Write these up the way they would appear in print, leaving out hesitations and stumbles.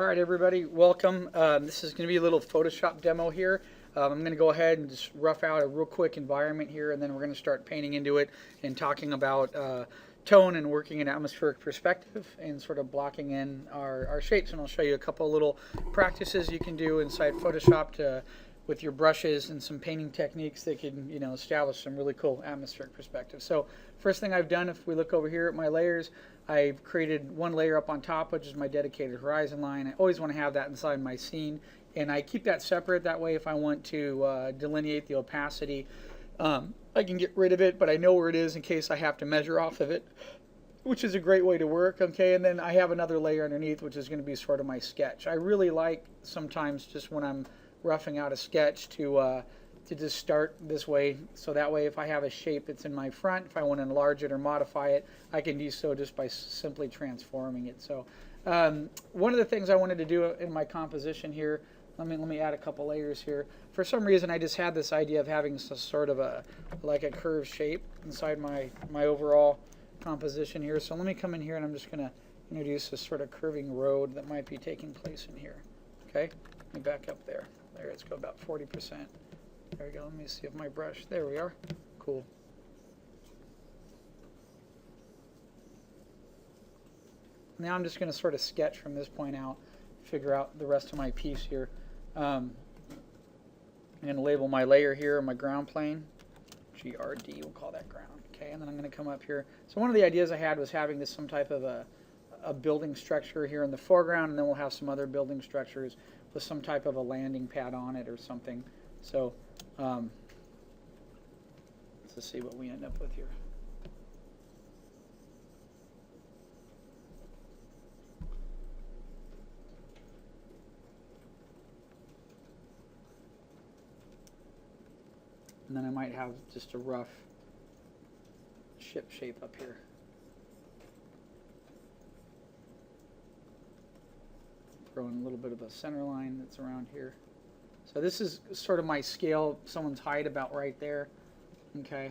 All right, everybody, welcome. This is going to be a little Photoshop demo here. I'm going to go ahead and just rough out a real quick environment here, and then we're going to start painting into it and talking about tone and working in atmospheric perspective and sort of blocking in our shapes. And I'll show you a couple of little practices you can do inside Photoshop with your brushes and some painting techniques that can, establish some really cool atmospheric perspective. So first thing I've done, if we look over here at my layers, I've created one layer up on top, which is my dedicated horizon line. I always want to have that inside my scene, and I keep that separate. That way, if I want to delineate the opacity, I can get rid of it, but I know where it is in case I have to measure off of it, which is a great way to work. Okay, and then I have another layer underneath, which is going to be sort of my sketch. I really like sometimes just when I'm roughing out a sketch to just start this way, so that way if I have a shape that's in my front, if I want to enlarge it or modify it, I can do so just by simply transforming it. So one of the things I wanted to do in my composition here, let me add a couple layers here. For some reason I just had this idea of having some sort of like a curved shape inside my overall composition here. So let me come in here and I'm just going to introduce this sort of curving road that might be taking place in here. Okay, let me back up there. Let's go about 40%. There we go. Let me see if my brush, there we are. Cool. Now I'm just going to sort of sketch from this point out, figure out the rest of my piece here. I'm going to label my layer here, my ground plane, GRD, we'll call that ground. Okay, and then I'm going to come up here. So one of the ideas I had was having this some type of a building structure here in the foreground, and then we'll have some other building structures with some type of a landing pad on it or something. So let's see what we end up with here. And then I might have just a rough ship shape up here. Throw in a little bit of a center line that's around here. So this is sort of my scale, someone's height about right there. Okay.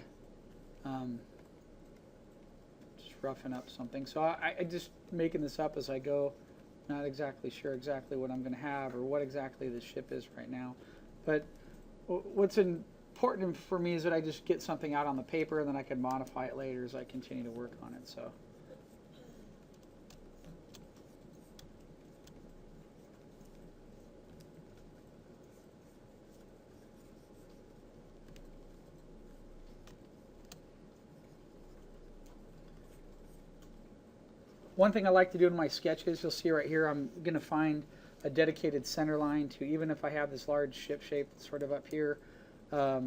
Just roughing up something. So I just making this up as I go. Not exactly sure exactly what I'm going to have or what exactly the ship is right now. But what's important for me is that I just get something out on the paper and then I can modify it later as I continue to work on it. So. One thing I like to do in my sketches, you'll see right here, I'm going to find a dedicated center line to, even if I have this large ship shape sort of up here, I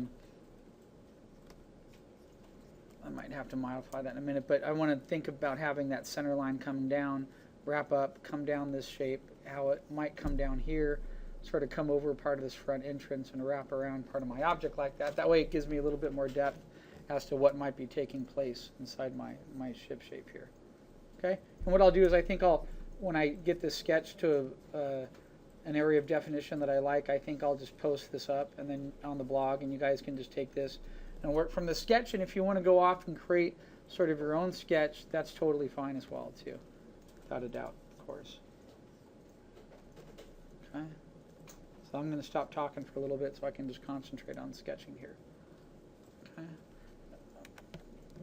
might have to modify that in a minute, but I want to think about having that center line coming down, wrap up, come down this shape, how it might come down here, sort of come over part of this front entrance and wrap around part of my object like that. That way it gives me a little bit more depth as to what might be taking place inside my ship shape here. Okay, and what I'll do is I think when I get this sketch to an area of definition that I like, I think I'll just post this up and then on the blog, and you guys can just take this and work from the sketch. And if you want to go off and create sort of your own sketch, that's totally fine as well too, without a doubt, of course. Okay, so I'm going to stop talking for a little bit so I can just concentrate on sketching here. Okay.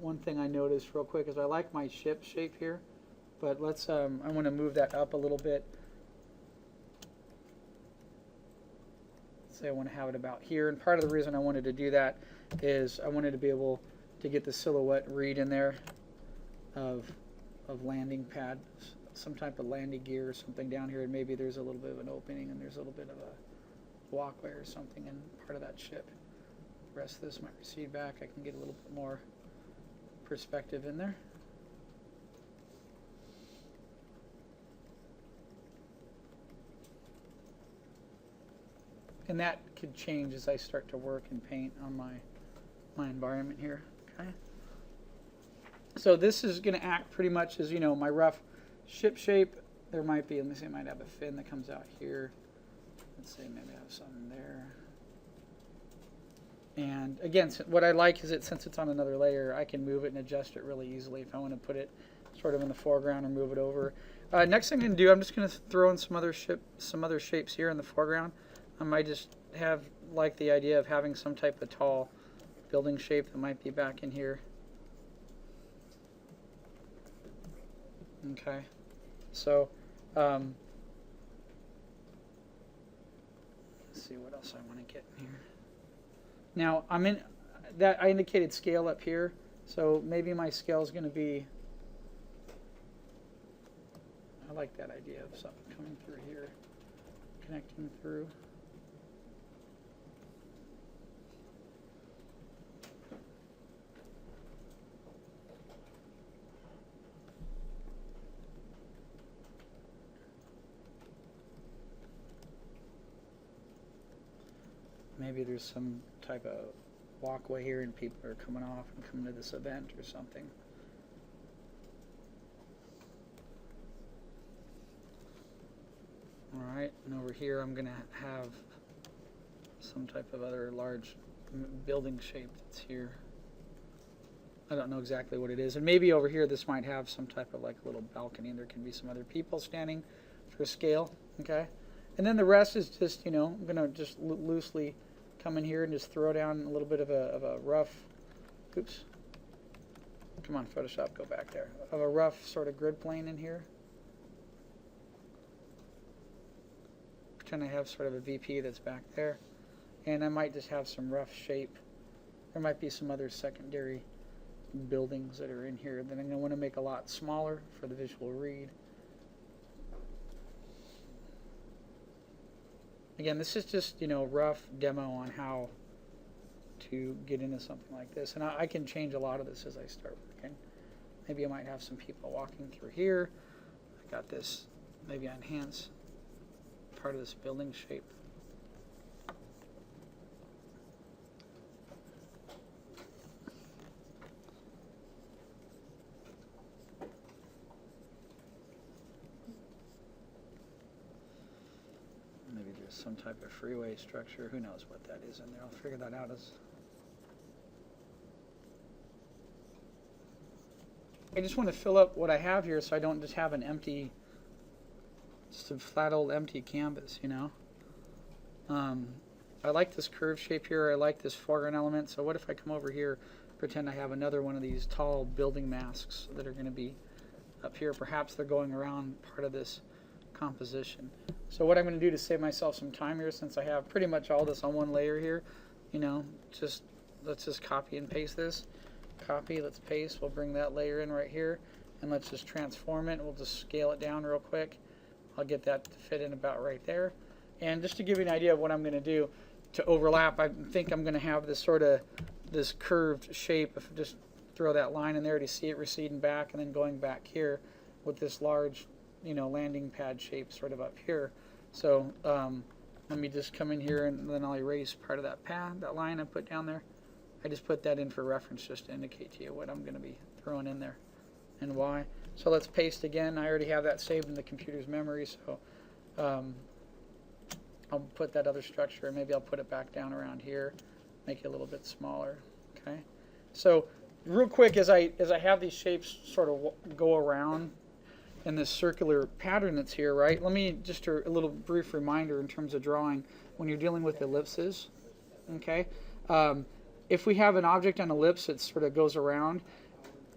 One thing I noticed real quick is I like my ship shape here, but let's I want to move that up a little bit. Say I want to have it about here, and part of the reason I wanted to do that is I wanted to be able to get the silhouette read in there of landing pad, some type of landing gear or something down here, and maybe there's a little bit of an opening and there's a little bit of a walkway or something in part of that ship. The rest of this might recede back. I can get a little bit more perspective in there. And that could change as I start to work and paint on my environment here. Okay. So this is going to act pretty much as, my rough ship shape. There might be, let me see, I might have a fin that comes out here. Let's say maybe I have something there. And again, what I like is that since it's on another layer, I can move it and adjust it really easily if I want to put it sort of in the foreground or move it over. Next thing I'm going to do, I'm just going to throw in some other shapes here in the foreground. I might just have like the idea of having some type of tall building shape that might be back in here. Okay, so let's see what else I want to get in here. Now I'm in that I indicated scale up here, so maybe my scale is going to be. I like that idea of something coming through here, connecting through. Maybe there's some type of walkway here and people are coming off and coming to this event or something. Alright, and over here I'm going to have some type of other large building shape that's here. I don't know exactly what it is. And maybe over here this might have some type of like a little balcony and there can be some other people standing for scale. Okay, and then the rest is just, you know, I'm going to just loosely come in here and just throw down a little bit of a rough, oops, come on Photoshop, go back there, of a rough sort of grid plane in here. Pretend I have sort of a VP that's back there, and I might just have some rough shape. There might be some other secondary buildings that are in here that I'm going to want to make a lot smaller for the visual read. Again, this is just, you know, rough demo on how to get into something like this. And I can change a lot of this as I start working. Maybe I might have some people walking through here. I got this, maybe I enhance part of this building shape. Some type of freeway structure. Who knows what that is in there? I'll figure that out as I just want to fill up what I have here so I don't just have an empty, just a flat old empty canvas, you know. I like this curved shape here. I like this foreground element. So what if I come over here, pretend I have another one of these tall building masks that are going to be up here. Perhaps they're going around part of this composition. So what I'm going to do to save myself some time here, since I have pretty much all this on one layer here, you know, let's just copy and paste this. Copy, let's paste, we'll bring that layer in right here, and let's just transform it. We'll just scale it down real quick. I'll get that to fit in about right there. And just to give you an idea of what I'm going to do to overlap, I think I'm going to have this sort of, this curved shape. If I just throw that line in there to see it receding back and then going back here with this large, you know, landing pad shape sort of up here. So let me just come in here and then I'll erase part of that pad, that line I put down there. I just put that in for reference just to indicate to you what I'm going to be throwing in there and why. So let's paste again. I already have that saved in the computer's memory, so I'll put that other structure and maybe I'll put it back down around here, make it a little bit smaller. Okay. So real quick, as I have these shapes sort of go around in this circular pattern that's here, right? Let me just a little brief reminder in terms of drawing when you're dealing with ellipses. Okay. If we have an object on ellipse that sort of goes around,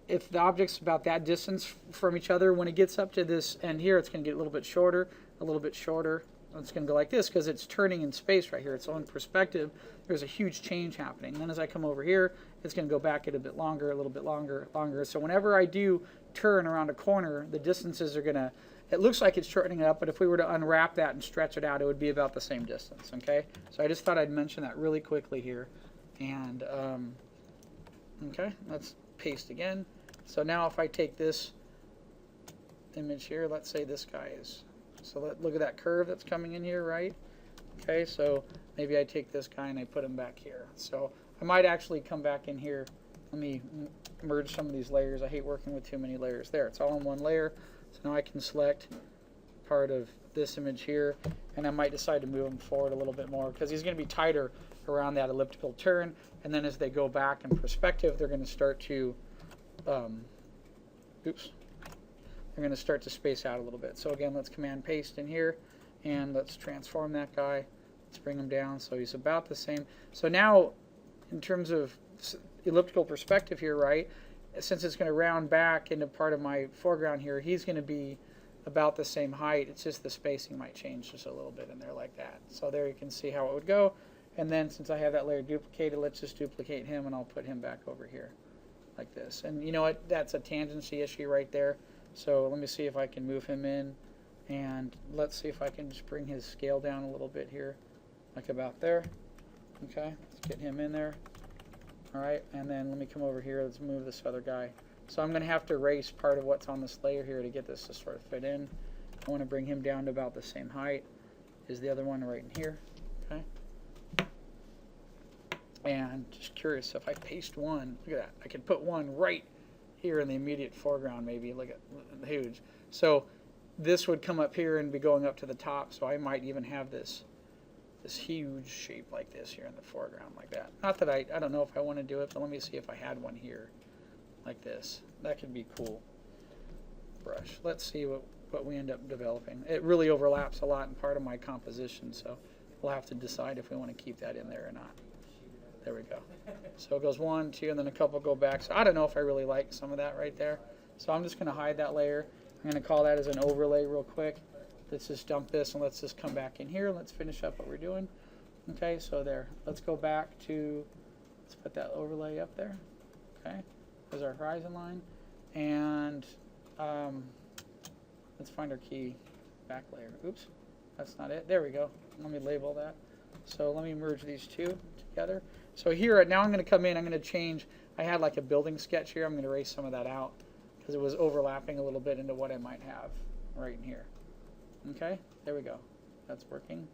if the object's about that distance from each other, when it gets up to this end here, it's going to get a little bit shorter, a little bit shorter. It's going to go like this because it's turning in space right here. Its own perspective. There's a huge change happening. And then as I come over here, it's going to go back a bit longer, a little bit longer, longer. So whenever I do turn around a corner, the distances are going to, it looks like it's shortening it up, but if we were to unwrap that and stretch it out, it would be about the same distance. Okay? So I just thought I'd mention that really quickly here. And, okay, let's paste again. So now if I take this image here, let's say this guy is, so look at that curve that's coming in here, right? Okay, so maybe I take this guy and I put him back here. So I might actually come back in here. Let me merge some of these layers. I hate working with too many layers. There, it's all in one layer. So now I can select part of this image here, and I might decide to move him forward a little bit more because he's going to be tighter around that elliptical turn, and then as they go back in perspective, they're going to start to, they're going to start to space out a little bit. So again, let's Command Paste in here, and let's transform that guy. Let's bring him down so he's about the same. So now, in terms of elliptical perspective here, right, since it's going to round back into part of my foreground here, he's going to be about the same height. It's just the spacing might change just a little bit in there like that. So there you can see how it would go. And then since I have that layer duplicated, let's just duplicate him, and I'll put him back over here like this. And you know what? That's a tangency issue right there. So let me see if I can move him in, and let's see if I can just bring his scale down a little bit here, like about there. Okay, let's get him in there. All right, and then let me come over here. Let's move this other guy. So I'm going to have to erase part of what's on this layer here to get this to sort of fit in. I want to bring him down to about the same height as the other one right in here. Okay. And just curious, if I paste one, look at that. I could put one right here in the immediate foreground maybe. Look at huge. So this would come up here and be going up to the top. So I might even have this huge shape like this here in the foreground like that. Not that I don't know if I want to do it, but let me see if I had one here like this. That could be cool. Brush. Let's see what we end up developing. It really overlaps a lot in part of my composition, so we'll have to decide if we want to keep that in there or not. There we go. So it goes 1, 2, and then a couple go back. So I don't know if I really like some of that right there. So I'm just going to hide that layer. I'm going to call that as an overlay real quick. Let's just dump this and let's just come back in here. Let's finish up what we're doing. Okay, so there. Let's go back to, let's put that overlay up there. Okay, there's our horizon line. And let's find our key back layer. Oops, that's not it. There we go. Let me label that. So let me merge these two together. So here, now I'm going to come in, I'm going to change. I had like a building sketch here. I'm going to erase some of that out because it was overlapping a little bit into what I might have right in here. Okay, there we go. That's working.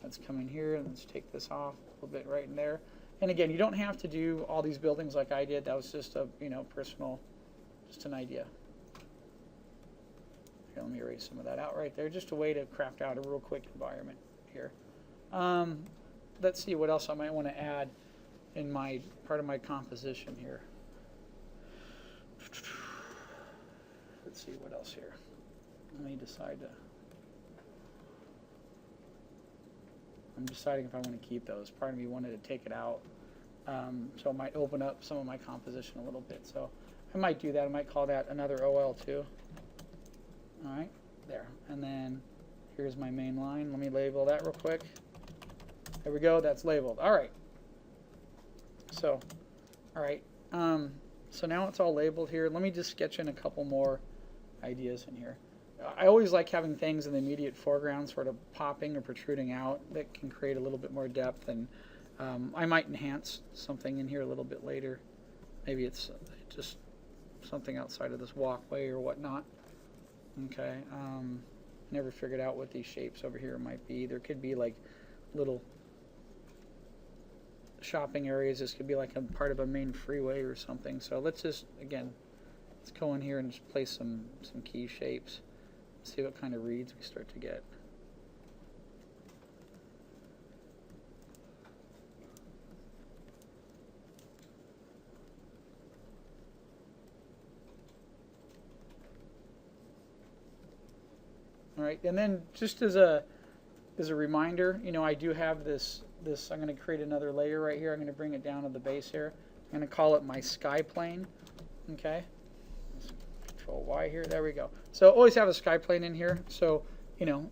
Let's come in here and let's take this off a little bit right in there. And again, you don't have to do all these buildings like I did. That was just a, personal, just an idea. Here, let me erase some of that out right there. Just a way to craft out a real quick environment here. Let's see what else I might want to add in my part of my composition here. Let's see what else here. Let me decide to. I'm deciding if I want to keep those. Part of me wanted to take it out, so it might open up some of my composition a little bit. So I might do that. I might call that another OL2. All right, there. And then here's my main line. Let me label that real quick. There we go. That's labeled. All right. So, all right. So now it's all labeled here. Let me just sketch in a couple more ideas in here. I always like having things in the immediate foreground sort of popping or protruding out that can create a little bit more depth. And I might enhance something in here a little bit later. Maybe it's just something outside of this walkway or whatnot. Okay. Never figured out what these shapes over here might be. There could be like little shopping areas. This could be like a part of a main freeway or something. So let's just, again, let's go in here and just place some key shapes. See what kind of reads we start to get. All right, and then just as a reminder, I do have this. I'm going to create another layer right here. I'm going to bring it down to the base here. I'm going to call it my sky plane. Okay. Control Y here. There we go. So always have a sky plane in here. So,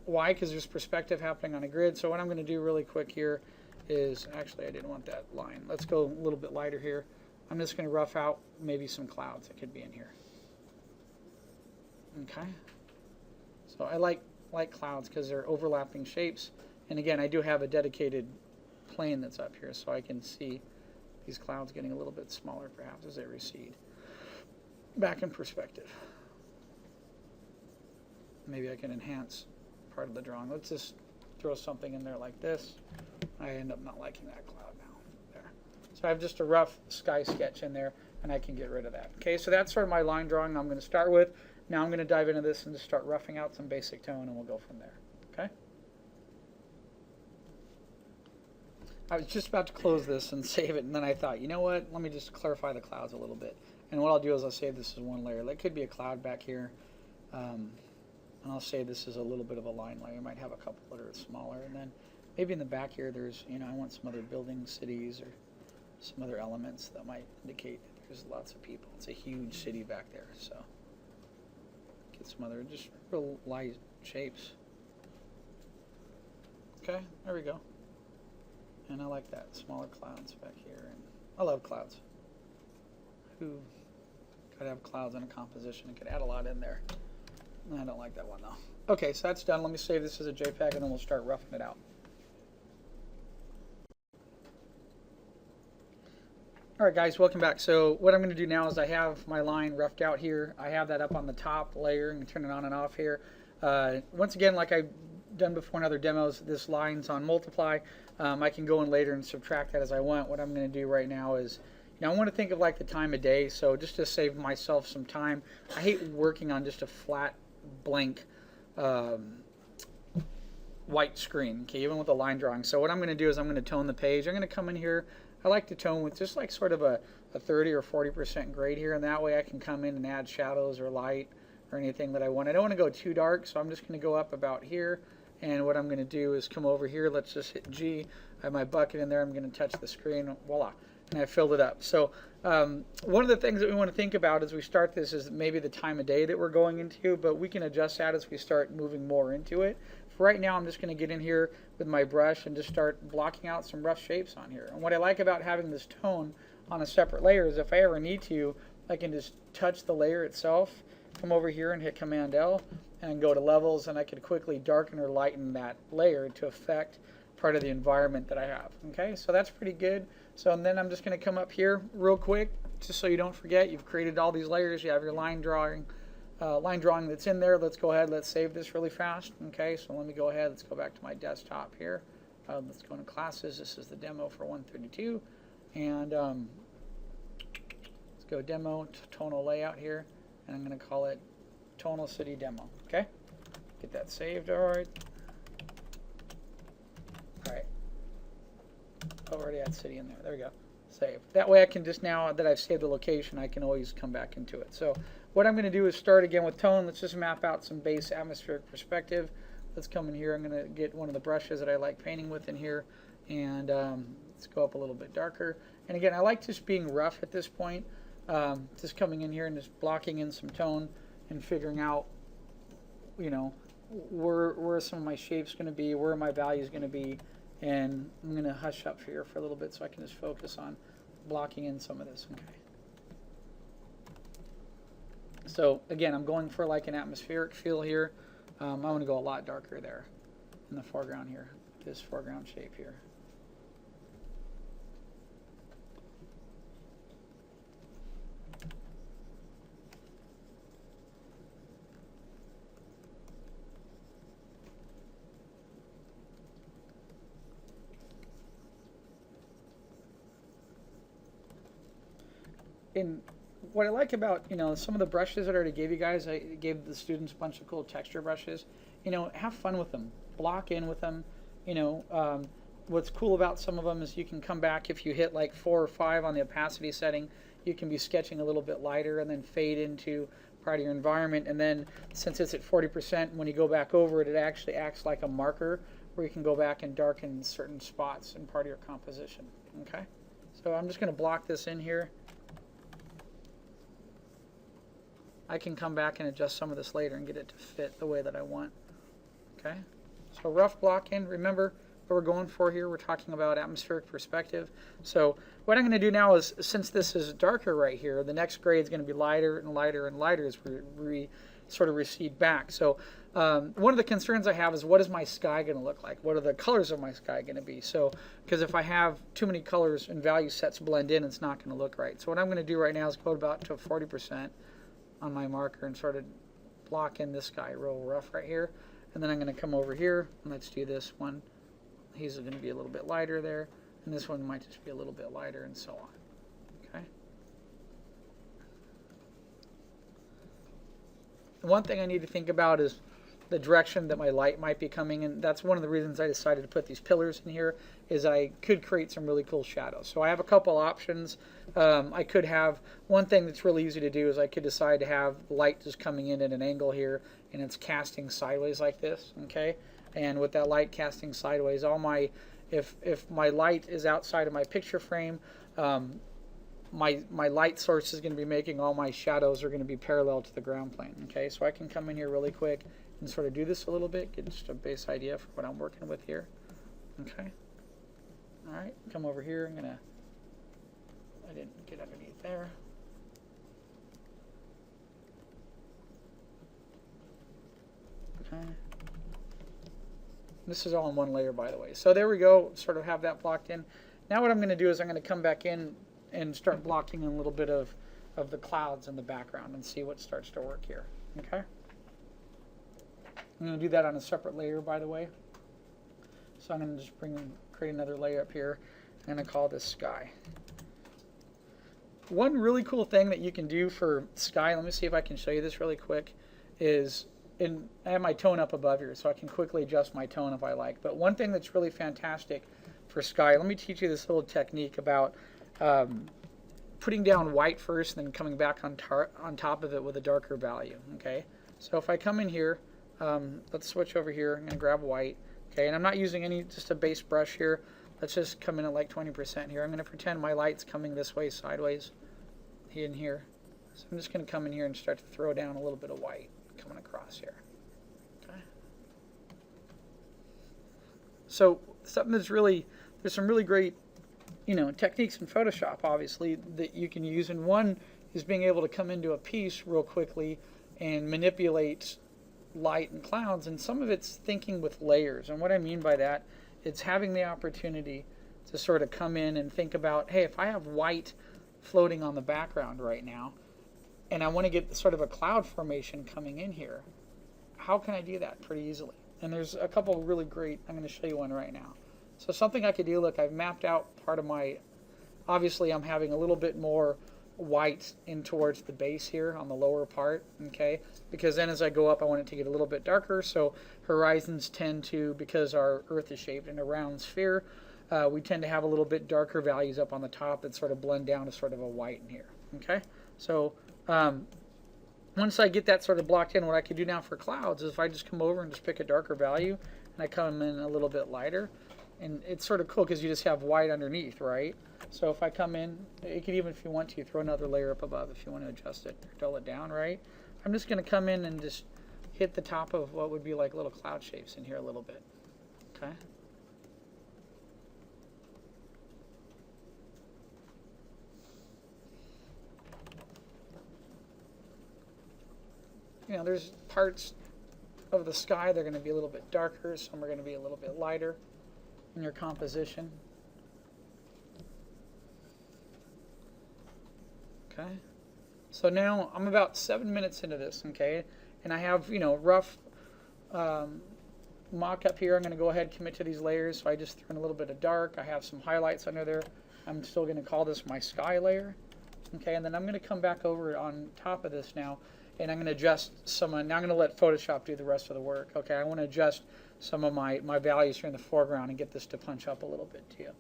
why? Because there's perspective happening on a grid. So what I'm going to do really quick here is, actually I didn't want that line. Let's go a little bit lighter here. I'm just going to rough out maybe some clouds that could be in here. Okay. So I like clouds because they're overlapping shapes. And again, I do have a dedicated plane that's up here, so I can see these clouds getting a little bit smaller perhaps as they recede. Back in perspective. Maybe I can enhance part of the drawing. Let's just throw something in there like this. I end up not liking that cloud now. There. So I have just a rough sky sketch in there, and I can get rid of that. Okay, so that's sort of my line drawing I'm going to start with. Now I'm going to dive into this and just start roughing out some basic tone, and we'll go from there. Okay? I was just about to close this and save it, and then I thought, you know what? Let me just clarify the clouds a little bit. And what I'll do is I'll save this as one layer. That could be a cloud back here. And I'll say this is a little bit of a line layer. I might have a couple that are smaller, and then maybe in the back here there's, I want some other building cities or some other elements that might indicate there's lots of people. It's a huge city back there, so get some other just real light shapes. Okay, there we go. And I like that, smaller clouds back here, and I love clouds. Who could have clouds in a composition and could add a lot in there. I don't like that one though. Okay, so that's done. Let me save this as a JPEG and then we'll start roughing it out. Alright guys, welcome back. So what I'm going to do now is I have my line roughed out here. I have that up on the top layer and turn it on and off here. Once again, like I've done before in other demos, this line's on multiply. I can go in later and subtract that as I want. What I'm going to do right now is, I want to think of like the time of day, so just to save myself some time, I hate working on just a flat blank white screen, okay, even with a line drawing. So what I'm going to do is I'm going to tone the page. I'm going to come in here. I like to tone with just like sort of a 30 or 40% grade here, and that way I can come in and add shadows or light or anything that I want. I don't want to go too dark, so I'm just going to go up about here, and what I'm going to do is come over here. Let's just hit G. I have my bucket in there. I'm going to touch the screen. Voila. And I filled it up. So one of the things that we want to think about as we start this is maybe the time of day that we're going into, but we can adjust that as we start moving more into it. For right now, I'm just going to get in here with my brush and just start blocking out some rough shapes on here. And what I like about having this tone on a separate layer is if I ever need to, I can just touch the layer itself, come over here and hit Command L, and go to levels, and I could quickly darken or lighten that layer to affect part of the environment that I have. Okay, so that's pretty good. So and then I'm just going to come up here real quick, just so you don't forget. You've created all these layers. You have your line drawing that's in there. Let's go ahead. Let's save this really fast. Okay, so let me go ahead. Let's go back to my desktop here. Let's go into classes. This is the demo for 132, and let's go demo tonal layout here, and I'm going to call it TonalCity demo. Okay, get that saved. All right. Already had city in there. There we go. Save. That way I can just, now that I've saved the location, I can always come back into it. So what I'm going to do is start again with tone. Let's just map out some base atmospheric perspective. Let's come in here. I'm going to get one of the brushes that I like painting with in here, and let's go up a little bit darker. And again, I like just being rough at this point, just coming in here and just blocking in some tone and figuring out, where some of my shapes going to be, where my values going to be. And I'm going to hush up here for a little bit so I can just focus on blocking in some of this. Okay. So again, I'm going for like an atmospheric feel here. I'm going to go a lot darker there in the foreground here, this foreground shape here. And what I like about, some of the brushes that I already gave you guys, I gave the students a bunch of cool texture brushes. Have fun with them. Block in with them. What's cool about some of them is you can come back, if you hit like 4 or 5 on the opacity setting, you can be sketching a little bit lighter and then fade into part of your environment. And then since it's at 40%, when you go back over it, it actually acts like a marker where you can go back and darken certain spots in part of your composition. Okay? So I'm just going to block this in here. I can come back and adjust some of this later and get it to fit the way that I want. Okay, so rough block in. Remember what we're going for here. We're talking about atmospheric perspective. So what I'm going to do now is, since this is darker right here, the next grade is going to be lighter and lighter and lighter as we sort of recede back. So one of the concerns I have is, what is my sky going to look like? What are the colors of my sky going to be? So, because if I have too many colors and value sets blend in, it's not going to look right. So what I'm going to do right now is go about to 40% on my marker and sort of block in this guy real rough right here. And then I'm going to come over here and let's do this one. He's going to be a little bit lighter there, and this one might just be a little bit lighter, and so on. Okay. One thing I need to think about is, the direction that my light might be coming in. That's one of the reasons I decided to put these pillars in here, is I could create some really cool shadows. So I have a couple options. I could have, one thing that's really easy to do is I could decide to have light just coming in at an angle here, and it's casting sideways like this, okay? And with that light casting sideways, all my, if my light is outside of my picture frame, my light source is going to be making all my shadows are going to be parallel to the ground plane. Okay, so I can come in here really quick and sort of do this a little bit, get just a base idea for what I'm working with here. Okay, all right, come over here. I didn't get underneath there. Okay, this is all in one layer, by the way. So there we go, sort of have that blocked in. Now what I'm going to do is I'm going to come back in and start blocking in a little bit of the clouds in the background and see what starts to work here. Okay, I'm going to do that on a separate layer, by the way. So I'm going to just create another layer up here. I'm going to call this sky. One really cool thing that you can do for sky, let me see if I can show you this really quick, is I have my tone up above here, so I can quickly adjust my tone if I like. But one thing that's really fantastic for sky, let me teach you this little technique about putting down white first and then coming back on top of it with a darker value. Okay, so if I come in here, let's switch over here. I'm going to grab white. Okay, and I'm not using just a base brush here. Let's just come in at like 20% here. I'm going to pretend my light's coming this way sideways in here. So I'm just going to come in here and start to throw down a little bit of white coming across here. Okay. So something that's really, there's some really great techniques in Photoshop, obviously, that you can use. And one is being able to come into a piece real quickly and manipulate light and clouds. And some of it's thinking with layers. And what I mean by that, it's having the opportunity to sort of come in and think about, hey, if I have white floating on the background right now, and I want to get sort of a cloud formation coming in here, how can I do that pretty easily? And there's a couple really great, I'm going to show you one right now. So something I could do, look, I've mapped out part of my, obviously I'm having a little bit more white in towards the base here on the lower part, okay? Because then as I go up, I want it to get a little bit darker. So horizons tend to, because our Earth is shaped in a round sphere, we tend to have a little bit darker values up on the top that sort of blend down to sort of a white in here, okay? So once I get that sort of blocked in, what I could do now for clouds is if I just come over and just pick a darker value and I come in a little bit lighter, and it's sort of cool because you just have white underneath, right? So if I come in, you could even, if you want to, throw another layer up above if you want to adjust it or dull it down, right? I'm just going to come in and just hit the top of what would be like little cloud shapes in here a little bit, okay? There's parts of the sky, they're going to be a little bit darker, some are going to be a little bit lighter in your composition. Okay, so now I'm about 7 minutes into this, okay, and I have, rough mock-up here. I'm going to go ahead and commit to these layers, so I just threw in a little bit of dark. I have some highlights under there. I'm still going to call this my sky layer, okay, and then I'm going to come back over on top of this now, and I'm going to adjust now I'm going to let Photoshop do the rest of the work, okay. I want to adjust some of my values here in the foreground and get this to punch up a little bit too.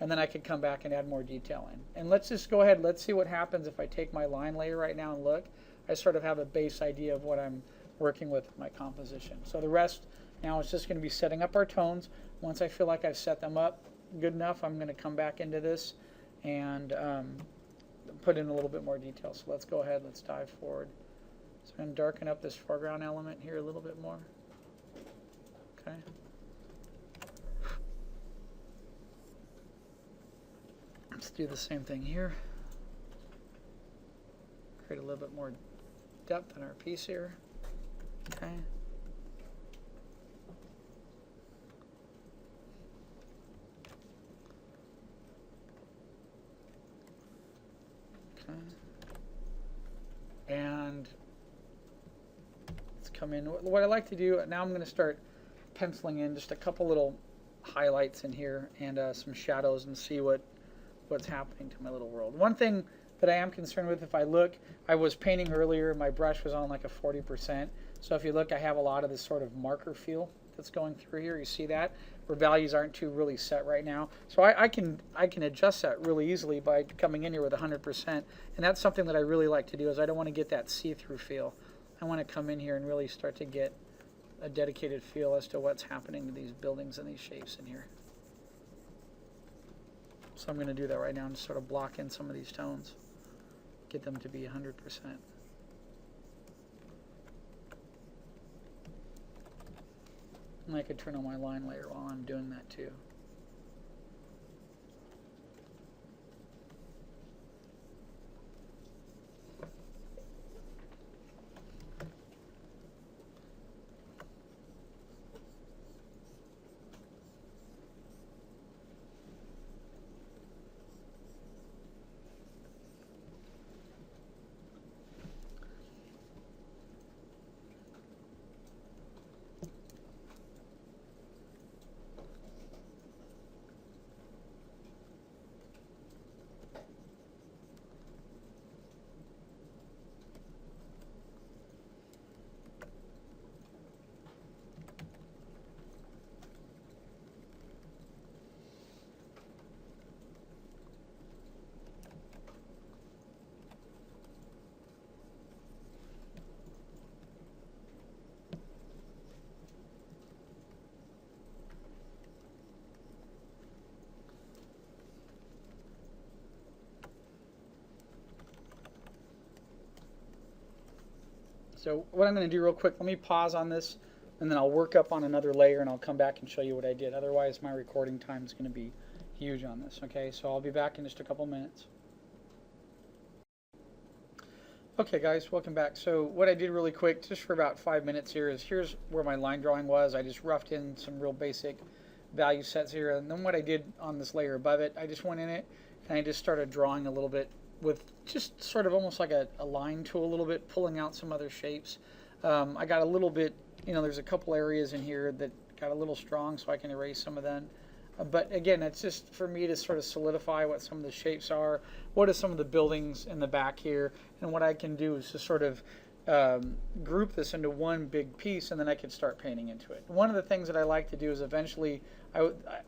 And then I could come back and add more detail in. And let's just go ahead, let's see what happens if I take my line layer right now and look. I sort of have a base idea of what I'm working with my composition. So the rest now is just going to be setting up our tones. Once I feel like I've set them up good enough, I'm going to come back into this and put in a little bit more detail. So let's go ahead, let's dive forward. So I'm going to darken up this foreground element here a little bit more. Okay. Let's do the same thing here. Create a little bit more depth in our piece here. Okay. Okay. And let's come in. What I like to do, now I'm going to start penciling in just a couple little highlights in here and some shadows and see what's happening to my little world. One thing that I am concerned with, if I look, I was painting earlier, my brush was on like a 40%, So if you look, I have a lot of this sort of marker feel that's going through here. You see that? Where values aren't too really set right now. So I can adjust that really easily by coming in here with 100%. And that's something that I really like to do, is I don't want to get that see-through feel. I want to come in here and really start to get a dedicated feel as to what's happening to these buildings and these shapes in here. So I'm going to do that right now and just sort of block in some of these tones. Get them to be 100%. And I could turn on my line layer while I'm doing that too. So what I'm going to do real quick, let me pause on this, and then I'll work up on another layer, and I'll come back and show you what I did. Otherwise, my recording time is going to be huge on this. Okay, so I'll be back in just a couple minutes. Okay guys, welcome back. So what I did really quick, just for about 5 minutes here, is here's where my line drawing was. I just roughed in some real basic value sets here, and then what I did on this layer above it, I just went in it and I just started drawing a little bit with just sort of almost like a line tool a little bit, pulling out some other shapes. I got a little bit, you know, there's a couple areas in here that got a little strong, so I can erase some of them. But again, it's just for me to sort of solidify what some of the shapes are, what are some of the buildings in the back here, and what I can do is to sort of group this into one big piece, and then I can start painting into it. One of the things that I like to do is eventually,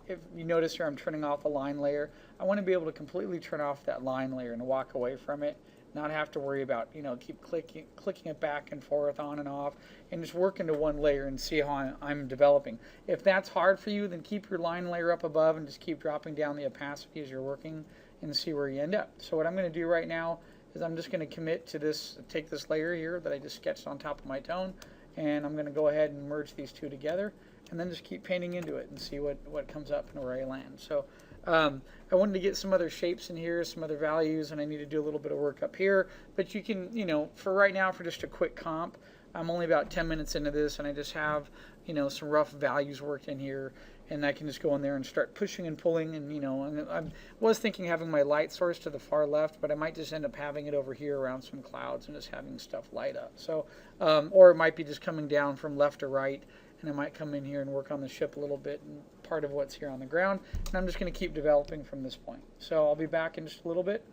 if you notice here I'm turning off a line layer, I want to be able to completely turn off that line layer and walk away from it, not have to worry about, you know, keep clicking it back and forth, on and off, and just work into one layer and see how I'm developing. If that's hard for you, then keep your line layer up above and just keep dropping down the opacity as you're working and see where you end up. So what I'm going to do right now is I'm just going to commit to this, take this layer here that I just sketched on top of my tone, and I'm going to go ahead and merge these two together, and then just keep painting into it and see what comes up and where I land. So I wanted to get some other shapes in here, some other values, and I need to do a little bit of work up here. But you can, you know, for right now, for just a quick comp, I'm only about 10 minutes into this, and I just have, you know, some rough values worked in here, and I can just go in there and start pushing and pulling, and, you know, and I was thinking having my light source to the far left, but I might just end up having it over here around some clouds and just having stuff light up. So, or it might be just coming down from left to right, and I might come in here and work on the ship a little bit and part of what's here on the ground, and I'm just going to keep developing from this point. So I'll be back in just a little bit,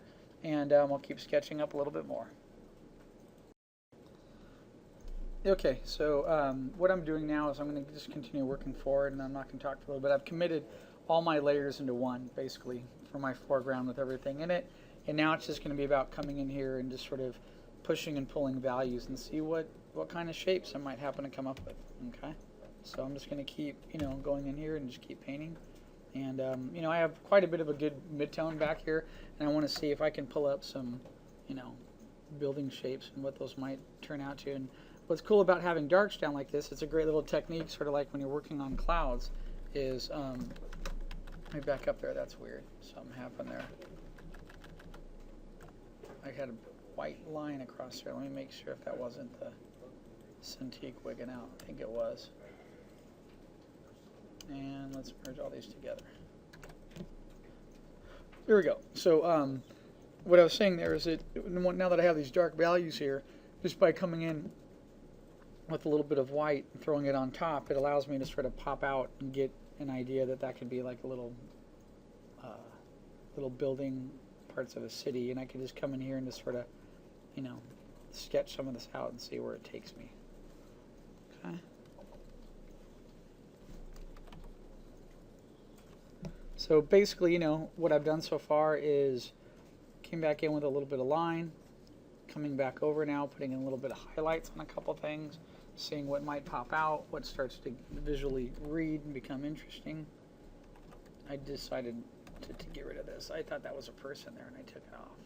and I'll keep sketching up a little bit more. Okay, so what I'm doing now is I'm going to just continue working forward, and I'm not going to talk for a little bit. I've committed all my layers into one, basically, for my foreground with everything in it, and now it's just going to be about coming in here and just sort of pushing and pulling values and see what kind of shapes I might happen to come up with. Okay, so I'm just going to keep, you know, going in here and just keep painting, and you know, I have quite a bit of a good mid-tone back here, and I want to see if I can pull up some, you know, building shapes and what those might turn out to. And what's cool about having darks down like this, it's a great little technique, sort of like when you're working on clouds, is, let me back up there, that's weird, something happened there. I had a white line across there, let me make sure if that wasn't the Cintiq wigging out, I think it was. And let's merge all these together. There we go. So what I was saying there is that now that I have these dark values here, just by coming in with a little bit of white and throwing it on top, it allows me to sort of pop out and get an idea that that could be like a little building, parts of a city, and I can just come in here and just sort of, you know, sketch some of this out and see where it takes me. Okay. So basically, you know, what I've done so far is came back in with a little bit of line, coming back over now, putting in a little bit of highlights on a couple things, seeing what might pop out, what starts to visually read and become interesting. I decided to get rid of this. I thought that was a person there, and I took it off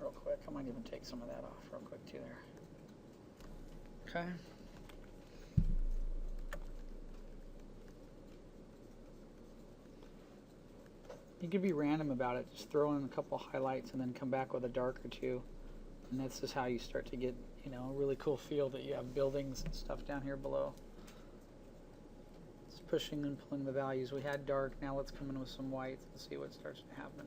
real quick. I might even take some of that off real quick too there. Okay. You could be random about it. Just throw in a couple highlights and then come back with a dark or two. And this is how you start to get, you know, a really cool feel that you have buildings and stuff down here below. It's pushing and pulling the values. We had dark, now let's come in with some whites and see what starts to happen.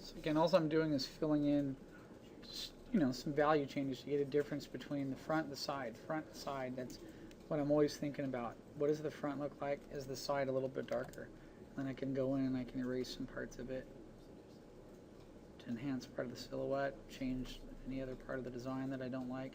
So again, all I'm doing is filling in just, some value changes to get a difference between the front and the side. Front and side, that's what I'm always thinking about. What does the front look like? Is the side a little bit darker? Then I can go in and I can erase some parts of it to enhance part of the silhouette, change any other part of the design that I don't like.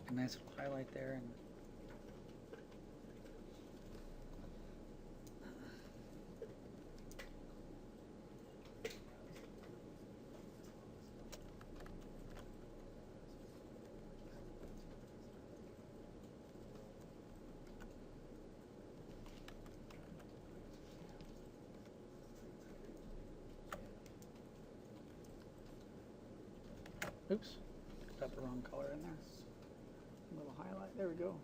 A nice little highlight there, and oops, got the wrong color in there. A little highlight, there we go.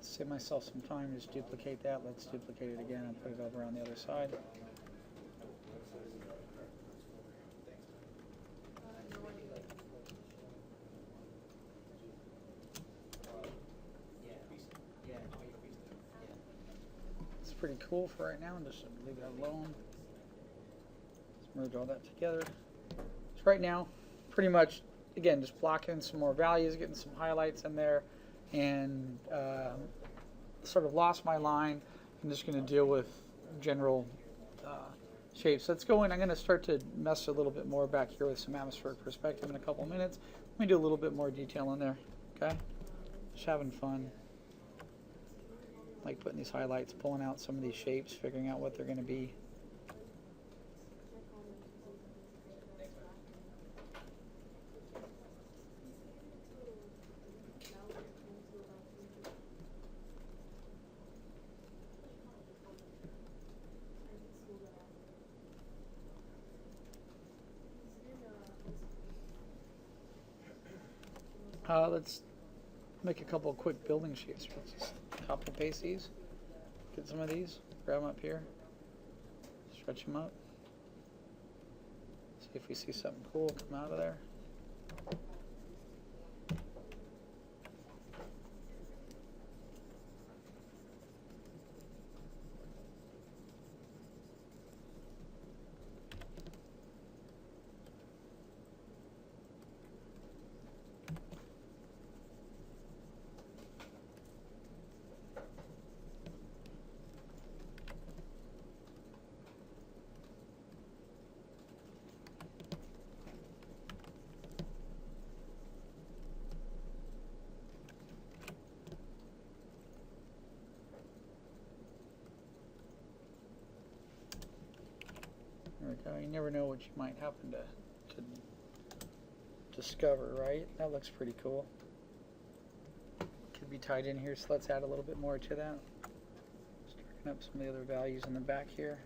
Save myself some time, just duplicate that. Let's duplicate it again and put it over on the other side. It's pretty cool for right now, and just leave that alone. Let's merge all that together. So right now, pretty much, again, just blocking some more values, getting some highlights in there, and sort of lost my line. I'm just going to deal with general shapes. Let's go in. I'm going to start to mess a little bit more back here with some atmospheric perspective in a couple minutes. Let me do a little bit more detail in there. Okay, just having fun. Like putting these highlights, pulling out some of these shapes, figuring out what they're going to be. Let's make a couple of quick building shapes. Let's just copy and paste these. Get some of these, grab them up here, stretch them up. See if we see something cool come out of there. we go. You never know what you might happen to discover, right? That looks pretty cool. Could be tied in here, so let's add a little bit more to that. Starting up some of the other values in the back here.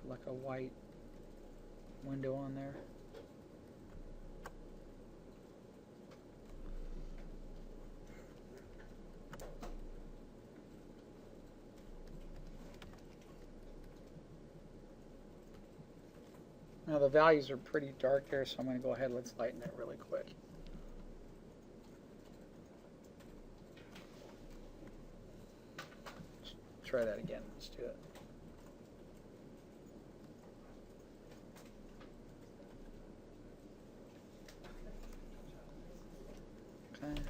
Like a white window on there. Now the values are pretty dark there, so I'm going to go ahead and let's lighten it really quick. Let's try that again. Let's do it. Okay.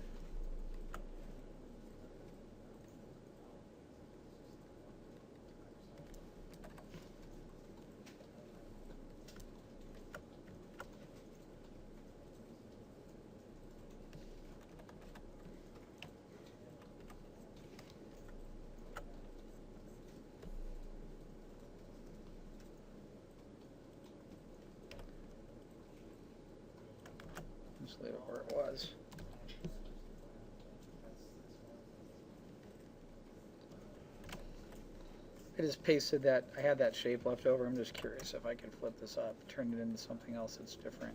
Just leave it where it was. I just pasted that. I had that shape left over. I'm just curious if I can flip this up, turn it into something else that's different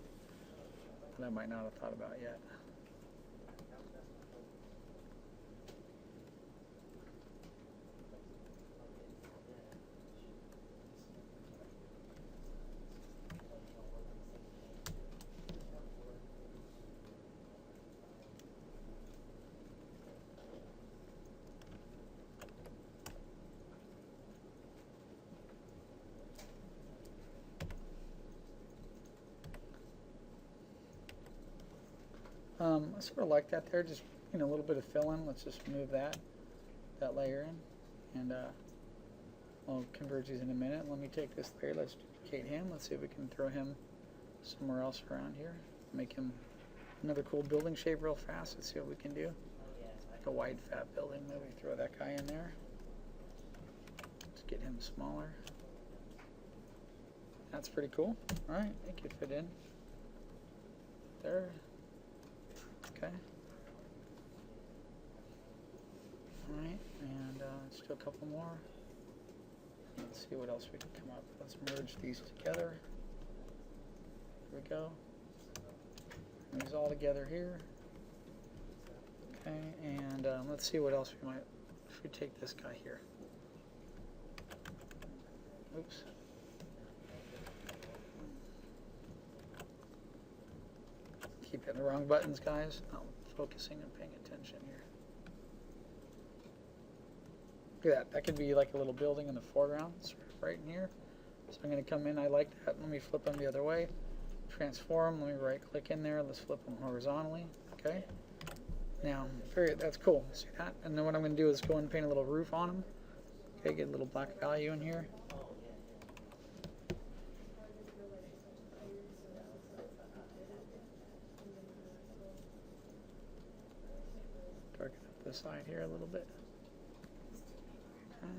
that I might not have thought about yet. I sort of like that there, just a little bit of fill in. Let's just move that layer in, and I'll converge these in a minute. Let me take this layer, let's duplicate him. Let's see if we can throw him somewhere else around here. Make him another cool building shape real fast. Let's see what we can do. Like a wide fat building, maybe throw that guy in there. Let's get him smaller. That's pretty cool. All right, make it fit in there. Okay. All right, and let's do a couple more. Let's see what else we can come up with. Let's merge these together. Here we go. Bring these all together here. Okay, and let's see what else we might, if we take this guy here. Oops. Keep hitting the wrong buttons, guys. I'm focusing and paying attention here. Look at that. That could be like a little building in the foreground, sort of right in here. So I'm going to come in. I like that. Let me flip them the other way. Transform. Let me right-click in there. Let's flip them horizontally. Okay. Now, that's cool. See that? And then what I'm going to do is go and paint a little roof on them. Okay, get a little black value in here. Darken up the side here a little bit. Okay.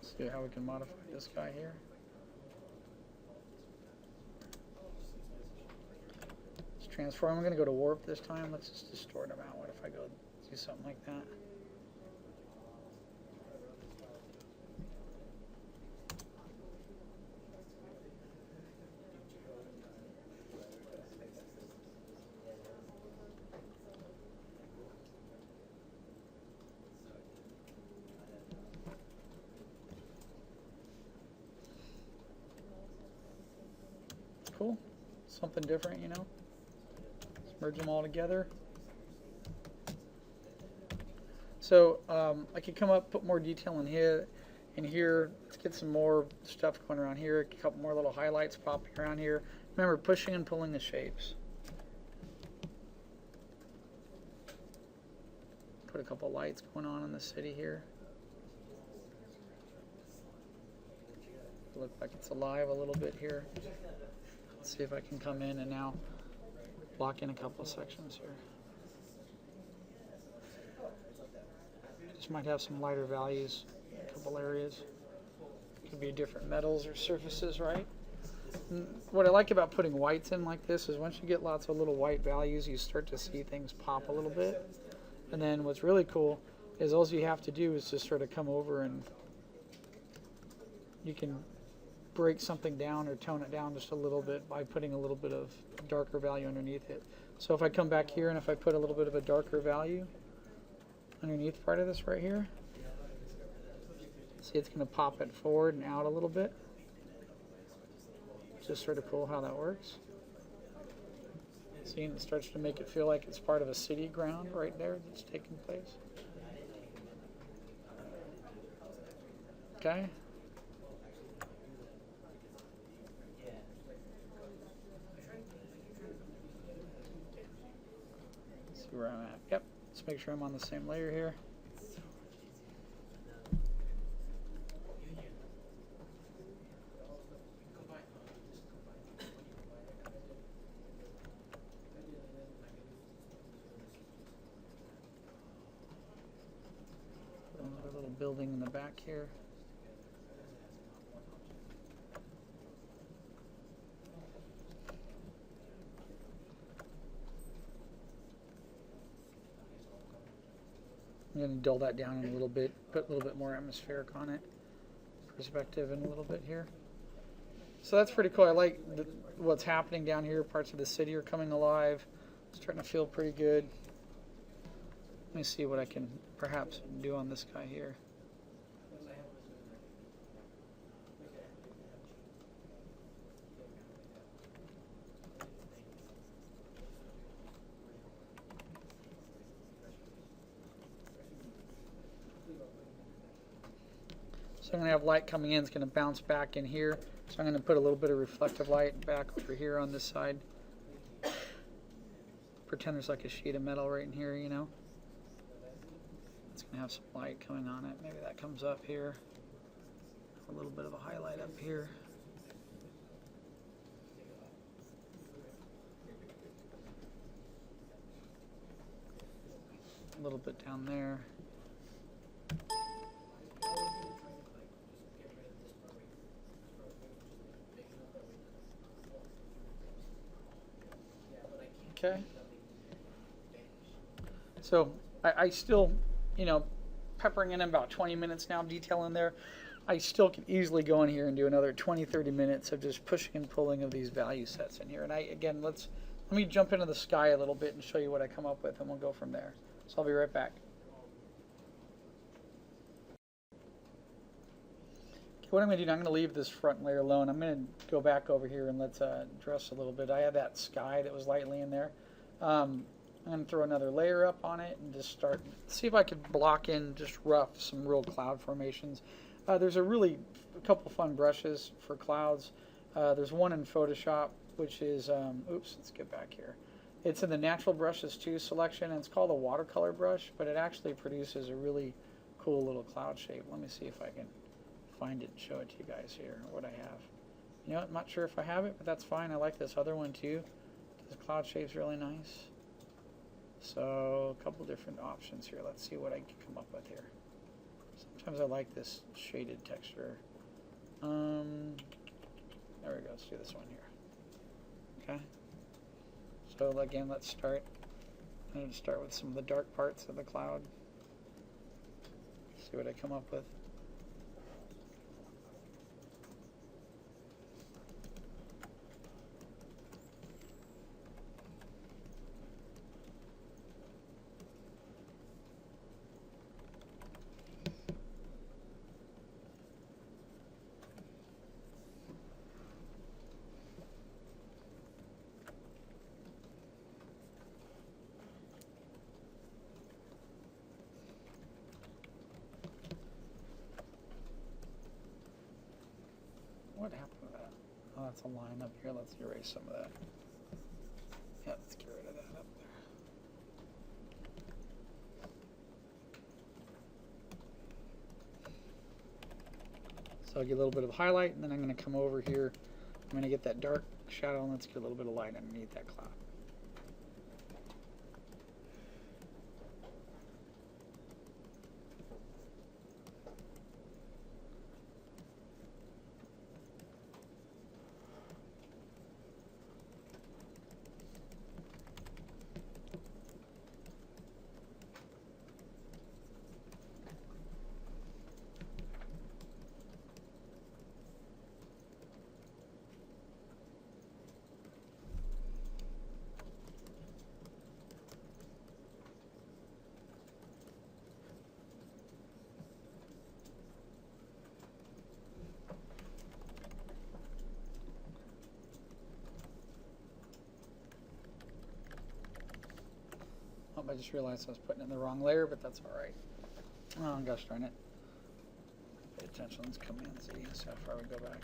See how we can modify this guy here. Let's transform. I'm going to go to warp this time. Let's just distort them out. What if I go do something like that? Cool. Something different, you know. Let's merge them all together. So I could come up, put more detail in here. Let's get some more stuff going around here. A couple more little highlights popping around here. Remember, pushing and pulling the shapes. Put a couple lights going on in the city here. look like it's alive a little bit here. Let's see if I can come in and now block in a couple of sections here. Just might have some lighter values in a couple areas. Could be different metals or surfaces, right? And what I like about putting whites in like this is once you get lots of little white values, you start to see things pop a little bit. And then what's really cool is all you have to do is just sort of come over and you can break something down or tone it down just a little bit by putting a little bit of darker value underneath it. So if I come back here and if I put a little bit of a darker value underneath part of this right here, see it's going to pop it forward and out a little bit. It's just sort of cool how that works. See, and it starts to make it feel like it's part of a city ground right there that's taking place. Okay. Let's see where I'm at. Yep. Let's make sure I'm on the same layer here. Another little building in the back here. I'm going to dull that down a little bit, put a little bit more atmospheric on it, perspective in a little bit here. So that's pretty cool. I like what's happening down here. Parts of the city are coming alive. It's starting to feel pretty good. Let me see what I can perhaps do on this guy here. So I'm going to have light coming in. It's going to bounce back in here. So I'm going to put a little bit of reflective light back over here on this side. Pretend there's like a sheet of metal right in here, you know. It's going to have some light coming on it. Maybe that comes up here. A little bit of a highlight up here. A little bit down there. Okay. So I still, you know, peppering in about 20 minutes now, detail in there. I still could easily go in here and do another 20-30 minutes of just pushing and pulling of these value sets in here. And again, let me jump into the sky a little bit and show you what I come up with, and we'll go from there. So I'll be right back. Okay, what I'm going to do now, I'm going to leave this front layer alone. I'm going to go back over here and let's dress a little bit. I had that sky that was lightly in there. I'm going to throw another layer up on it and just start, see if I could block in just rough some real cloud formations. There's a couple fun brushes for clouds. There's one in Photoshop, which is, oops, let's get back here. It's in the Natural Brushes 2 selection, and it's called a Watercolor Brush, but it actually produces a really cool little cloud shape. Let me see if I can find it and show it to you guys here, what I have. You know what, I'm not sure if I have it, but that's fine. I like this other one too. This cloud shape's really nice. So a couple different options here. Let's see what I can come up with here. Sometimes I like this shaded texture. There we go. Let's do this one here. Okay. So again, let's start. I'm going to start with some of the dark parts of the cloud. See what I come up with. What happened to that? Oh, that's a line up here. Let's erase some of that. Yeah, let's get rid of that up there. So I'll get a little bit of highlight, and then I'm going to come over here. I'm going to get that dark shadow, and let's get a little bit of light underneath that cloud. Oh, I just realized I was putting in the wrong layer, but that's all right. Oh, gosh darn it. Pay attention. Let's come in and see how far we go back.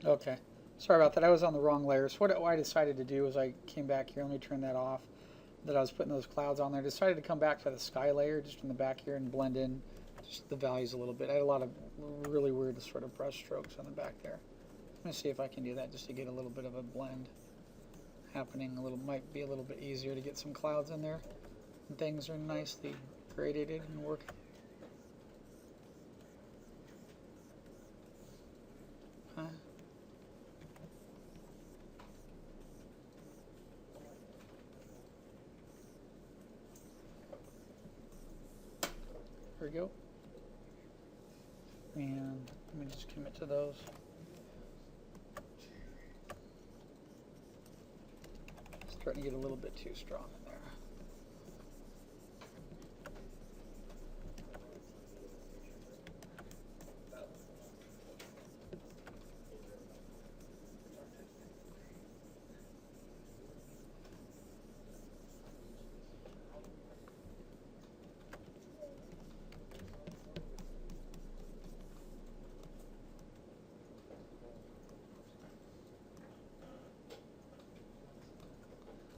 Okay. Sorry about that. I was on the wrong layer. So what I decided to do was I came back here. Let me turn that off. That I was putting those clouds on there. I decided to come back to the sky layer just in the back here and blend in just the values a little bit. I had a lot of really weird sort of brush strokes on the back there. I'm going to see if I can do that just to get a little bit of a blend happening. Might be a little bit easier to get some clouds in there. And things are nicely gradated and working. There we go. And let me just commit to those. Starting to get a little bit too strong in there.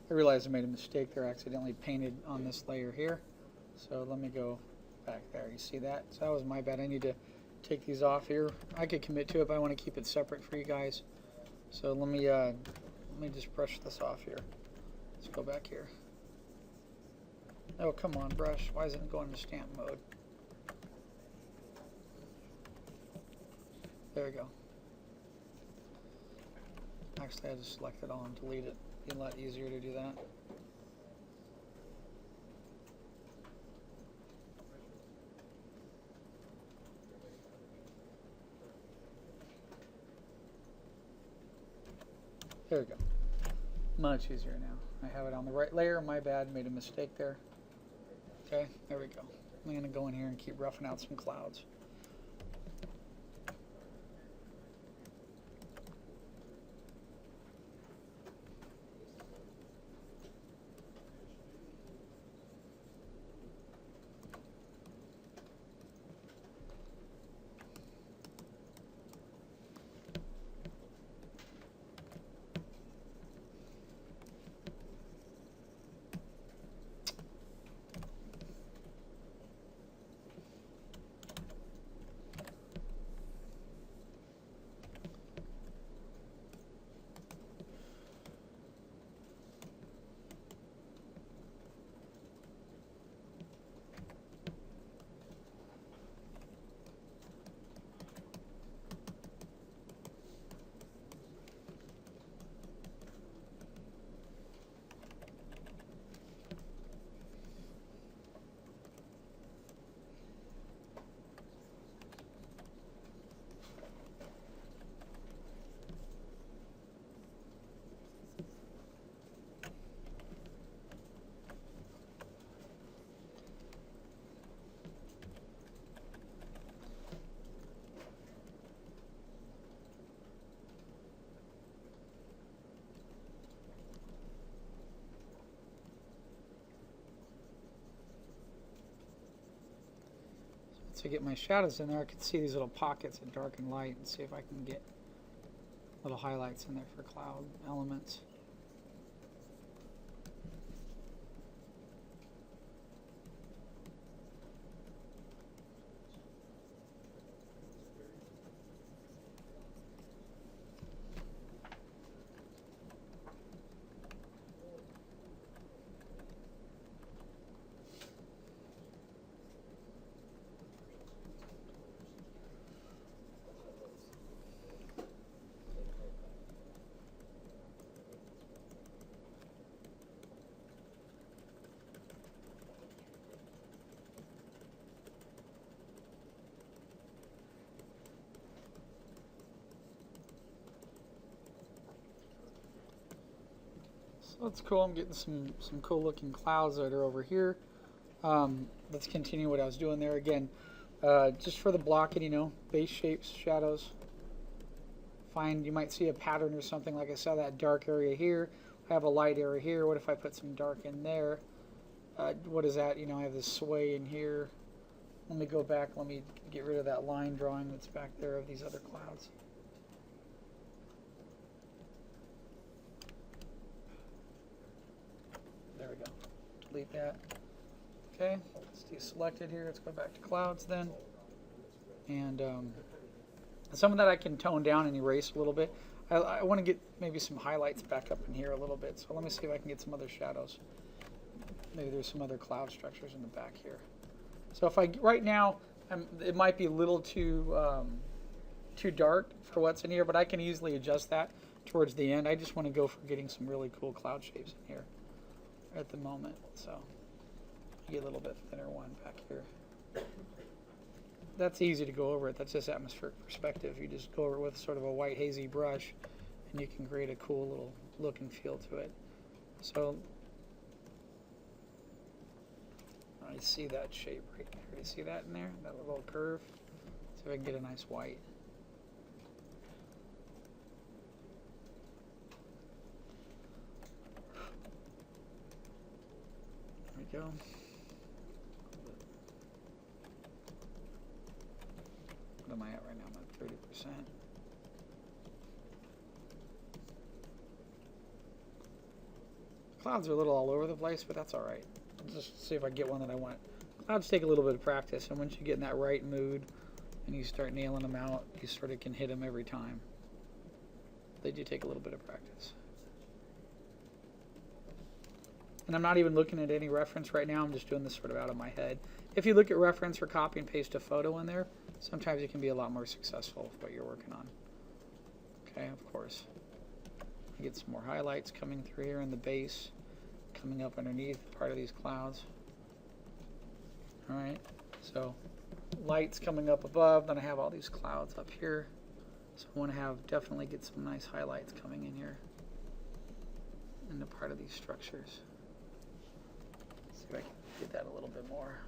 I realized I made a mistake there. I accidentally painted on this layer here. So let me go back there. You see that? So that was my bad. I need to take these off here. I could commit to it, but I want to keep it separate for you guys. So let me just brush this off here. Let's go back here. Oh, come on, brush. Why isn't it going to stamp mode? There we go. Actually, I just select it all and delete it. Be a lot easier to do that. There we go. Much easier now. I have it on the right layer. My bad. Made a mistake there. Okay, there we go. I'm going to go in here and keep roughing out some clouds. To get my shadows in there, I can see these little pockets of dark and light and see if I can get little highlights in there for cloud elements. So that's cool. I'm getting some cool looking clouds that are over here. Let's continue what I was doing there again. Just for the blocking, you know, base shapes, shadows. You might see a pattern or something. Like I saw that dark area here. I have a light area here. What if I put some dark in there? What is that? You know, I have this sway in here. Let me go back. Let me get rid of that line drawing that's back there of these other clouds. There we go. Delete that. Okay, let's deselect it here. Let's go back to clouds then. And some of that I can tone down and erase a little bit. I want to get maybe some highlights back up in here a little bit. So let me see if I can get some other shadows. Maybe there's some other cloud structures in the back here. So if right now, it might be a little too dark for what's in here, but I can easily adjust that towards the end. I just want to go for getting some really cool cloud shapes in here at the moment. So get a little bit thinner one back here. That's easy to go over it. That's just atmospheric perspective. You just go over it with sort of a white hazy brush and you can create a cool little look and feel to it. So I see that shape right there. Do you see that in there? That little curve? See if I can get a nice white. There we go. What am I at right now? I'm at 30%. Clouds are a little all over the place, but that's all right. Just see if I get one that I want. Clouds take a little bit of practice, and once you get in that right mood and you start nailing them out, you sort of can hit them every time. They do take a little bit of practice. And I'm not even looking at any reference right now. I'm just doing this sort of out of my head. If you look at reference or copy and paste a photo in there, sometimes you can be a lot more successful with what you're working on. Okay, of course. You get some more highlights coming through here in the base, coming up underneath part of these clouds. All right, so lights coming up above, then I have all these clouds up here. So I want to definitely get some nice highlights coming in here into part of these structures. Let's see if I can get that a little bit more.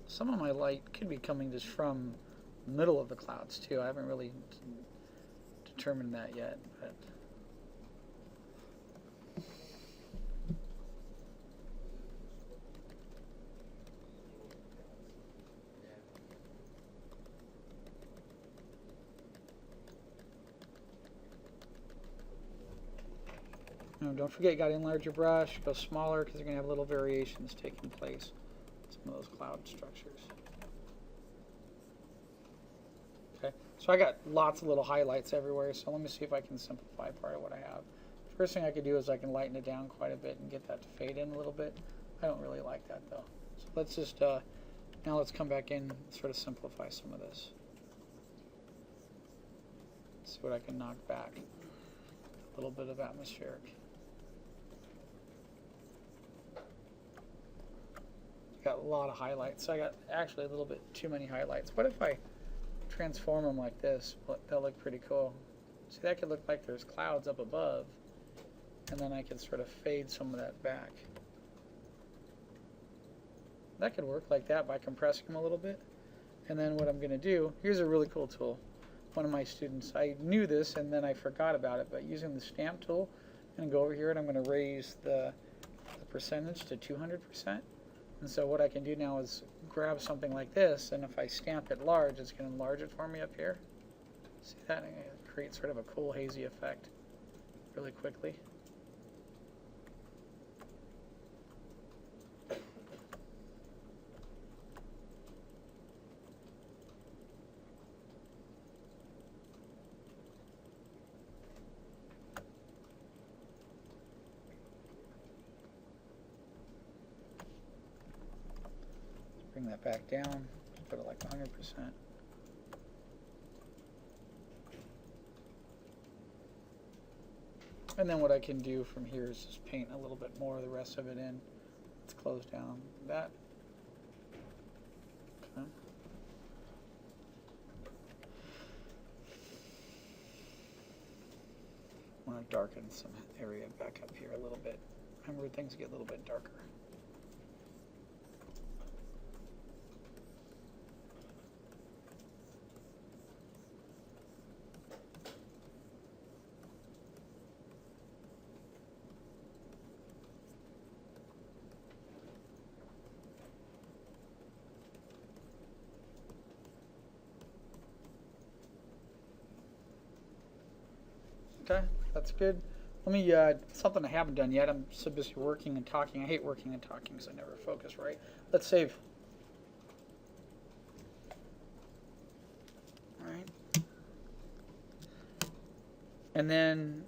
Some of my light could be coming just from the middle of the clouds too. I haven't really determined that yet, but don't forget, you got to enlarge your brush, go smaller because you're going to have little variations taking place in some of those cloud structures. Okay, so I got lots of little highlights everywhere, so let me see if I can simplify part of what I have. First thing I could do is I can lighten it down quite a bit and get that to fade in a little bit. I don't really like that though. So let's just, now let's come back in and sort of simplify some of this. See what I can knock back. A little bit of atmospheric. Got a lot of highlights. So I got actually a little bit too many highlights. What if I transform them like this? They'll look pretty cool. See, that could look like there's clouds up above, and then I could sort of fade some of that back. That could work like that by compressing them a little bit. And then what I'm going to do, here's a really cool tool. One of my students, I knew this and then I forgot about it, but using the stamp tool, I'm going to go over here and I'm going to raise the percentage to 200%. And so what I can do now is grab something like this, and if I stamp it large, it's going to enlarge it for me up here. See that? And it creates sort of a cool hazy effect really quickly. Bring that back down, put it like 100%. And then what I can do from here is just paint a little bit more of the rest of it in. Let's close down that. Okay. want to darken some area back up here a little bit. Remember, things get a little bit darker. Okay, that's good. Let me, something I haven't done yet. I'm so busy working and talking. I hate working and talking because I never focus right. Let's save. All right. And then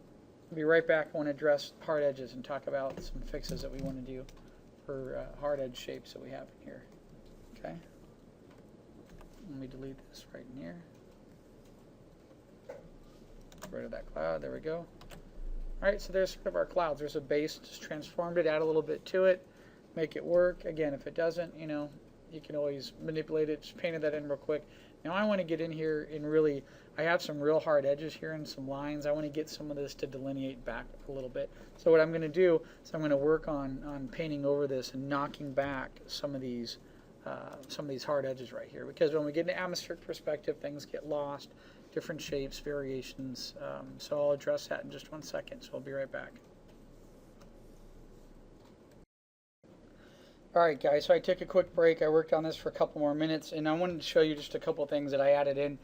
be right back. I want to address hard edges and talk about some fixes that we want to do for hard edge shapes that we have in here. Okay. Let me delete this right in here. Get rid of that cloud. There we go. All right, so there's sort of our clouds. There's a base, just transformed it, add a little bit to it, make it work. Again, if it doesn't, you know, you can always manipulate it. Just painted that in real quick. Now I want to get in here and really, I have some real hard edges here and some lines. I want to get some of this to delineate back a little bit. So what I'm going to do is I'm going to work on painting over this and knocking back some of these hard edges right here. Because when we get into atmospheric perspective, things get lost. Different shapes, variations. So I'll address that in just 1 second. So I'll be right back. All right, guys. So I took a quick break. I worked on this for a couple more minutes, and I wanted to show you just a couple things that I added in.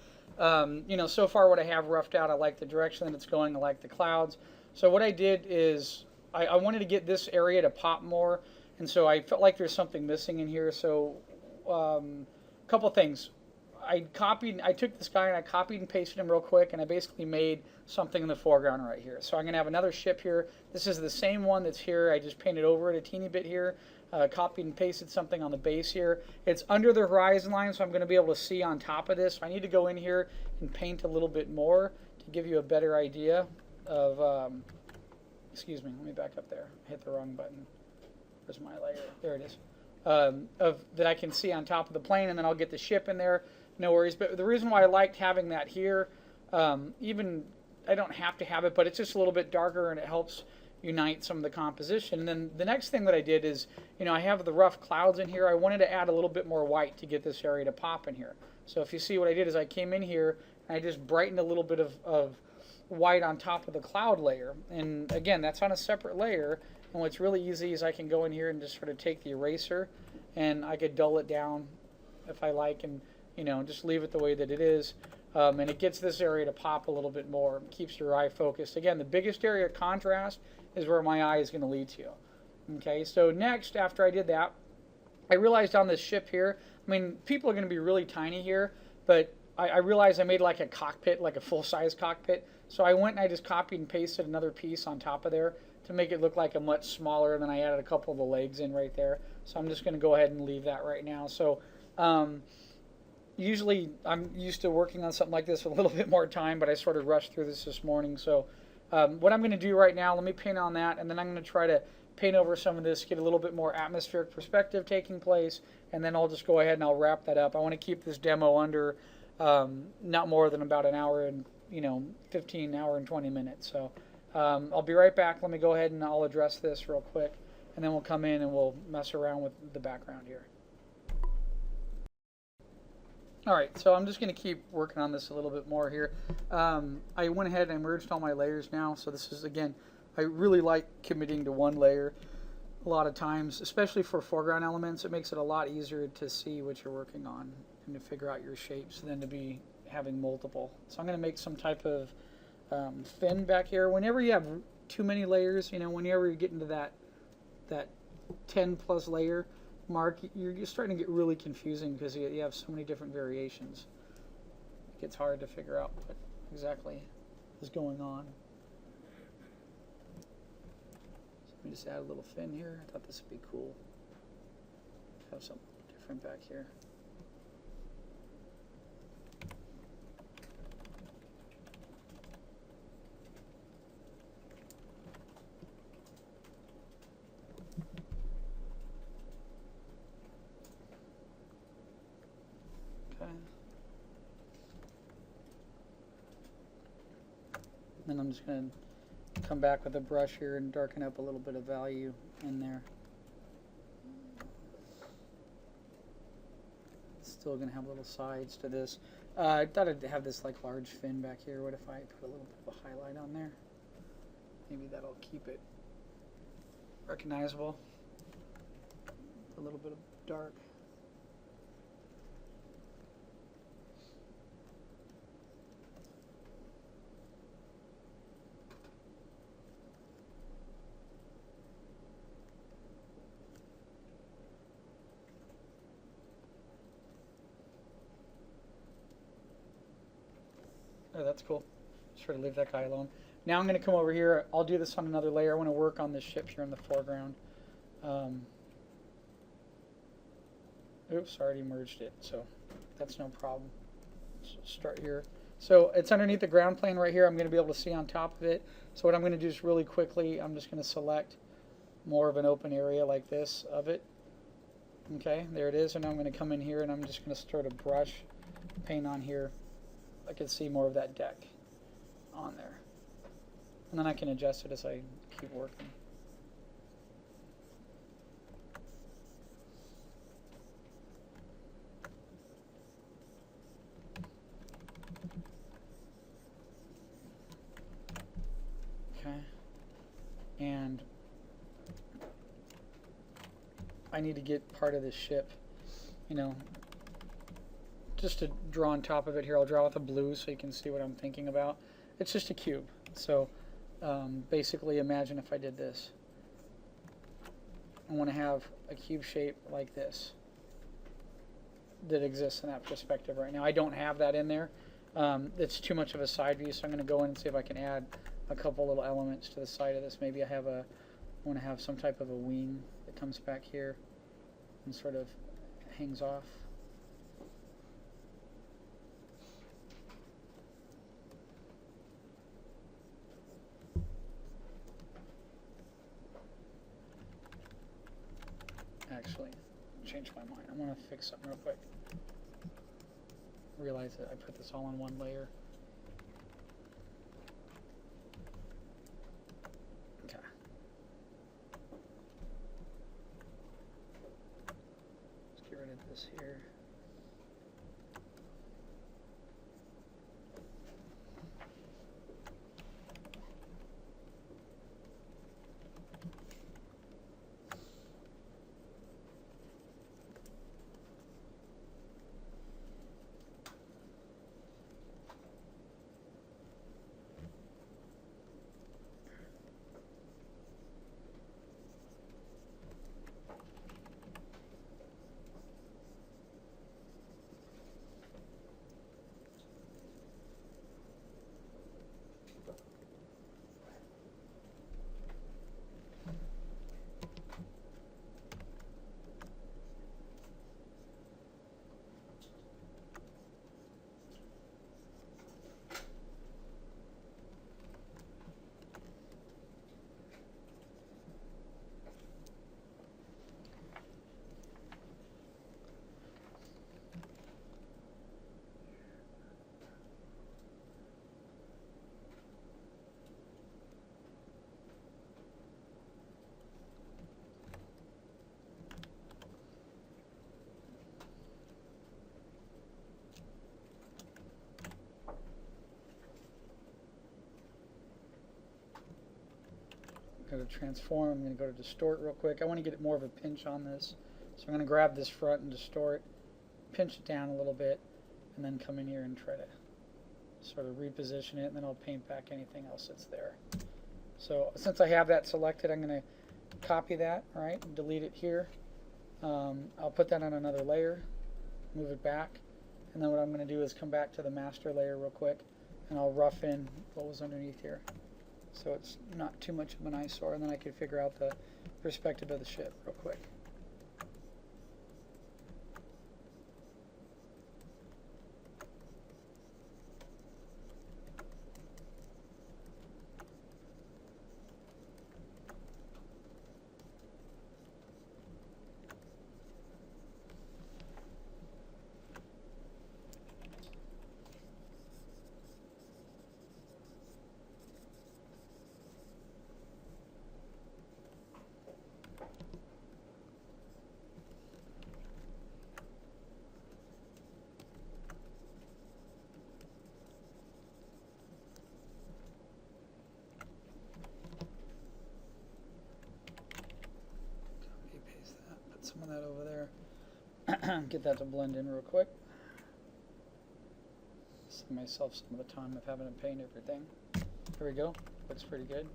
You know, so far what I have roughed out, I like the direction that it's going. I like the clouds. So what I did is I wanted to get this area to pop more, and so I felt like there's something missing in here. So a couple things. I took this guy and I copied and pasted him real quick, and I basically made something in the foreground right here. So I'm going to have another ship here. This is the same one that's here. I just painted over it a teeny bit here, copied and pasted something on the base here. It's under the horizon line, so I'm going to be able to see on top of this. So I need to go in here and paint a little bit more to give you a better idea of, excuse me, let me back up there. I hit the wrong button. Where's my layer? There it is. That I can see on top of the plane, and then I'll get the ship in there. No worries. But the reason why I liked having that here, even I don't have to have it, but it's just a little bit darker and it helps unite some of the composition. And then the next thing that I did is, you know, I have the rough clouds in here. I wanted to add a little bit more white to get this area to pop in here. So if you see what I did is I came in here and I just brightened a little bit of white on top of the cloud layer. And again, that's on a separate layer. And what's really easy is I can go in here and just sort of take the eraser and I could dull it down if I like, and you know, just leave it the way that it is. And it gets this area to pop a little bit more, keeps your eye focused. Again, the biggest area of contrast is where my eye is going to lead to. Okay, so next, after I did that, I realized on this ship here, I mean, people are going to be really tiny here, but I realized I made like a cockpit, like a full-size cockpit. So I went and I just copied and pasted another piece on top of there to make it look like a much smaller, and then I added a couple of the legs in right there. So I'm just going to go ahead and leave that right now. So usually I'm used to working on something like this with a little bit more time, but I sort of rushed through this morning. So what I'm going to do right now, let me paint on that, and then I'm going to try to paint over some of this, get a little bit more atmospheric perspective taking place, and then I'll just go ahead and I'll wrap that up. I want to keep this demo under not more than about an hour and 15 hour and 20 minutes. So I'll be right back. Let me go ahead and I'll address this real quick, and then we'll come in and we'll mess around with the background here. All right, so I'm just going to keep working on this a little bit more here. I went ahead and I merged all my layers now. So this is, again, I really like committing to one layer a lot of times, especially for foreground elements. It makes it a lot easier to see what you're working on and to figure out your shapes than to be having multiple. So I'm going to make some type of fin back here. Whenever you have too many layers, whenever you get into that 10 plus layer mark, you're starting to get really confusing because you have so many different variations. It gets hard to figure out what exactly is going on. So let me just add a little fin here. I thought this would be cool. Have something different back here. Then I'm just going to come back with a brush here and darken up a little bit of value in there. Still going to have little sides to this. I thought I'd have this like large fin back here. What if I put a little bit of a highlight on there? Maybe that'll keep it recognizable. A little bit of dark. Oh, that's cool. Just try to leave that guy alone. Now I'm going to come over here. I'll do this on another layer. I want to work on this ship here in the foreground. Oops, I already merged it, so that's no problem. Let's start here. So it's underneath the ground plane right here. I'm going to be able to see on top of it. So what I'm going to do is really quickly, I'm just going to select more of an open area like this of it. Okay, there it is. And now I'm going to come in here and I'm just going to start a brush paint on here. I can see more of that deck on there. And then I can adjust it as I keep working. Okay. And I need to get part of this ship, you know, just to draw on top of it here. I'll draw with a blue so you can see what I'm thinking about. It's just a cube. So basically imagine if I did this. I want to have a cube shape like this that exists in that perspective right now. I don't have that in there. It's too much of a side view, so I'm going to go in and see if I can add a couple little elements to the side of this. Maybe I want to have some type of a wing that comes back here and sort of hangs off. Actually, changed my mind. I want to fix something real quick. Realize that I put this all on one layer. Okay. Let's get rid of this here. Go to transform. I'm going to go to distort real quick. I want to get more of a pinch on this. So I'm going to grab this front and distort, pinch it down a little bit, and then come in here and try to sort of reposition it, and then I'll paint back anything else that's there. So since I have that selected, I'm going to copy that, right, and delete it here. I'll put that on another layer, move it back, and then what I'm going to do is come back to the master layer real quick, and I'll rough in what was underneath here, so it's not too much of an eyesore, and then I can figure out the perspective of the ship real quick. Get that to blend in real quick. Save myself some of the time of having to paint everything. There we go. Looks pretty good.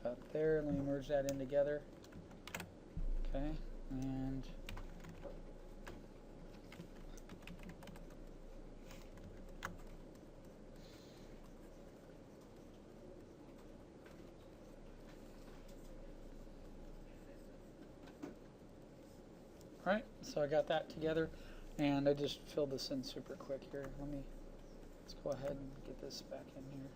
About there. Let me merge that in together. Okay, and all right, so I got that together, and I just filled this in super quick here. Let's go ahead and get this back in here.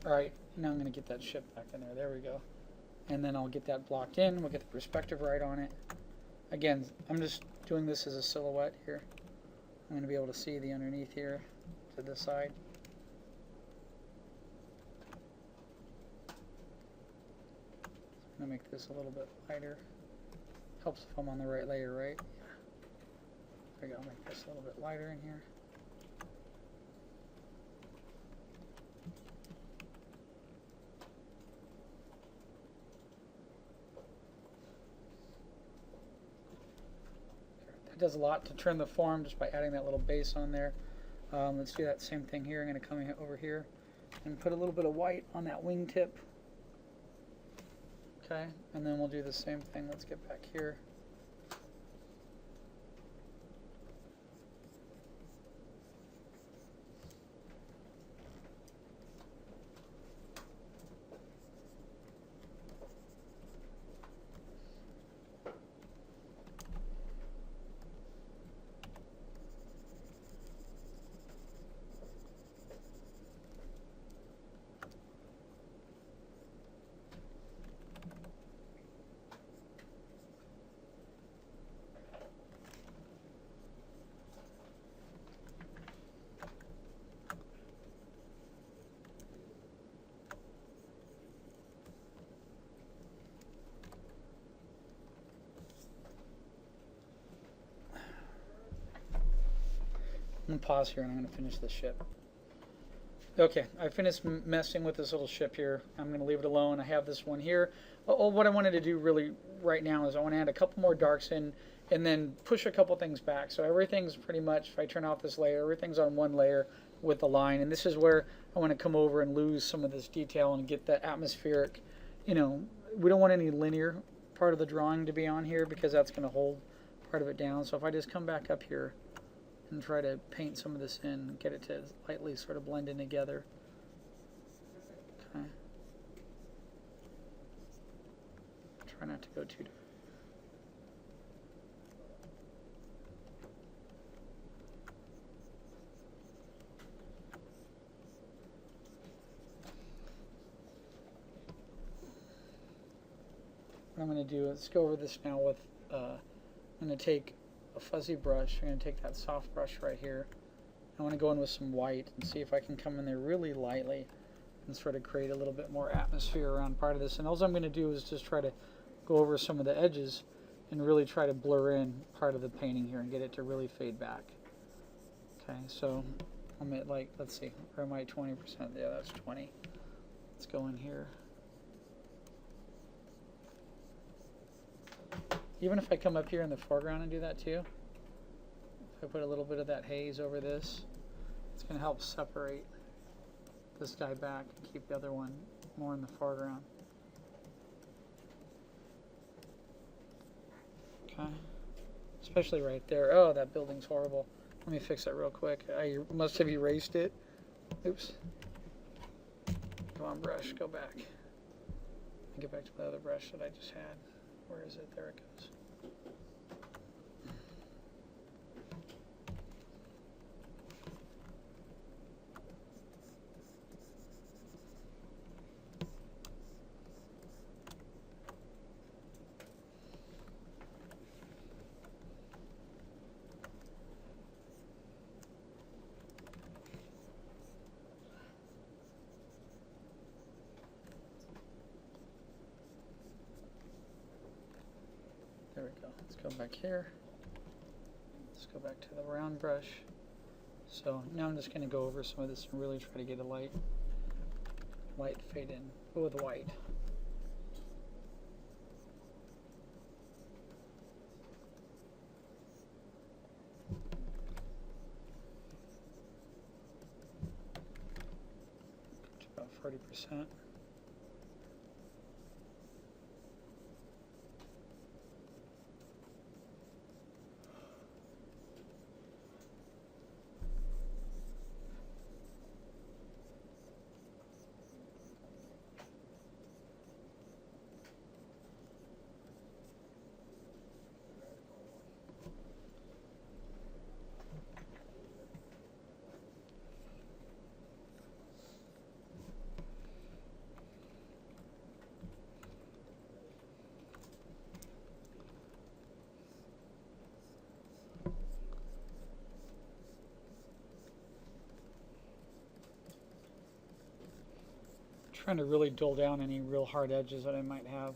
Alright, now I'm going to get that ship back in there. There we go. And then I'll get that blocked in. We'll get the perspective right on it. Again, I'm just doing this as a silhouette here. I'm going to be able to see the underneath here to the side. I'm going to make this a little bit lighter. Helps if I'm on the right layer, right? There we go. I'll make this a little bit lighter in here. Does a lot to turn the form just by adding that little base on there. Let's do that same thing here. I'm going to come over here and put a little bit of white on that wingtip. Okay, and then we'll do the same thing. Let's get back here. I'm going to pause here and I'm going to finish this ship. Okay, I finished messing with this little ship here. I'm going to leave it alone. I have this one here. What I wanted to do really right now is I want to add a couple more darks in and then push a couple things back. So everything's pretty much, if I turn off this layer, everything's on one layer with the line. And this is where I want to come over and lose some of this detail and get the atmospheric, you know, we don't want any linear part of the drawing to be on here because that's going to hold part of it down. So if I just come back up here and try to paint some of this in and get it to lightly sort of blend in together. Okay. Try not to go too dark. What I'm going to do is go over this now with, I'm going to take a fuzzy brush. I'm going to take that soft brush right here. I want to go in with some white and see if I can come in there really lightly and sort of create a little bit more atmosphere around part of this. And all I'm going to do is just try to go over some of the edges and really try to blur in part of the painting here and get it to really fade back. Okay, so I'm at like, let's see, where am I? 20%? Yeah, that's 20. Let's go in here. Even if I come up here in the foreground and do that too, if I put a little bit of that haze over this, it's going to help separate this guy back and keep the other one more in the foreground. Okay, especially right there. Oh, that building's horrible. Let me fix that real quick. I must have erased it. Oops. Come on, brush, go back. Get back to the other brush that I just had. Where is it? There it goes. let's go back here. Let's go back to the round brush. So now I'm just going to go over some of this and really try to get a light fade in with white. About 40%. Trying to really dull down any real hard edges that I might have.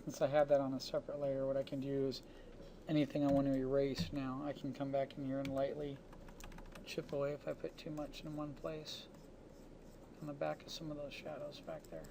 Since I have that on a separate layer, what I can do is anything I want to erase now, I can come back in here and lightly chip away if I put too much in one place on the back of some of those shadows back there.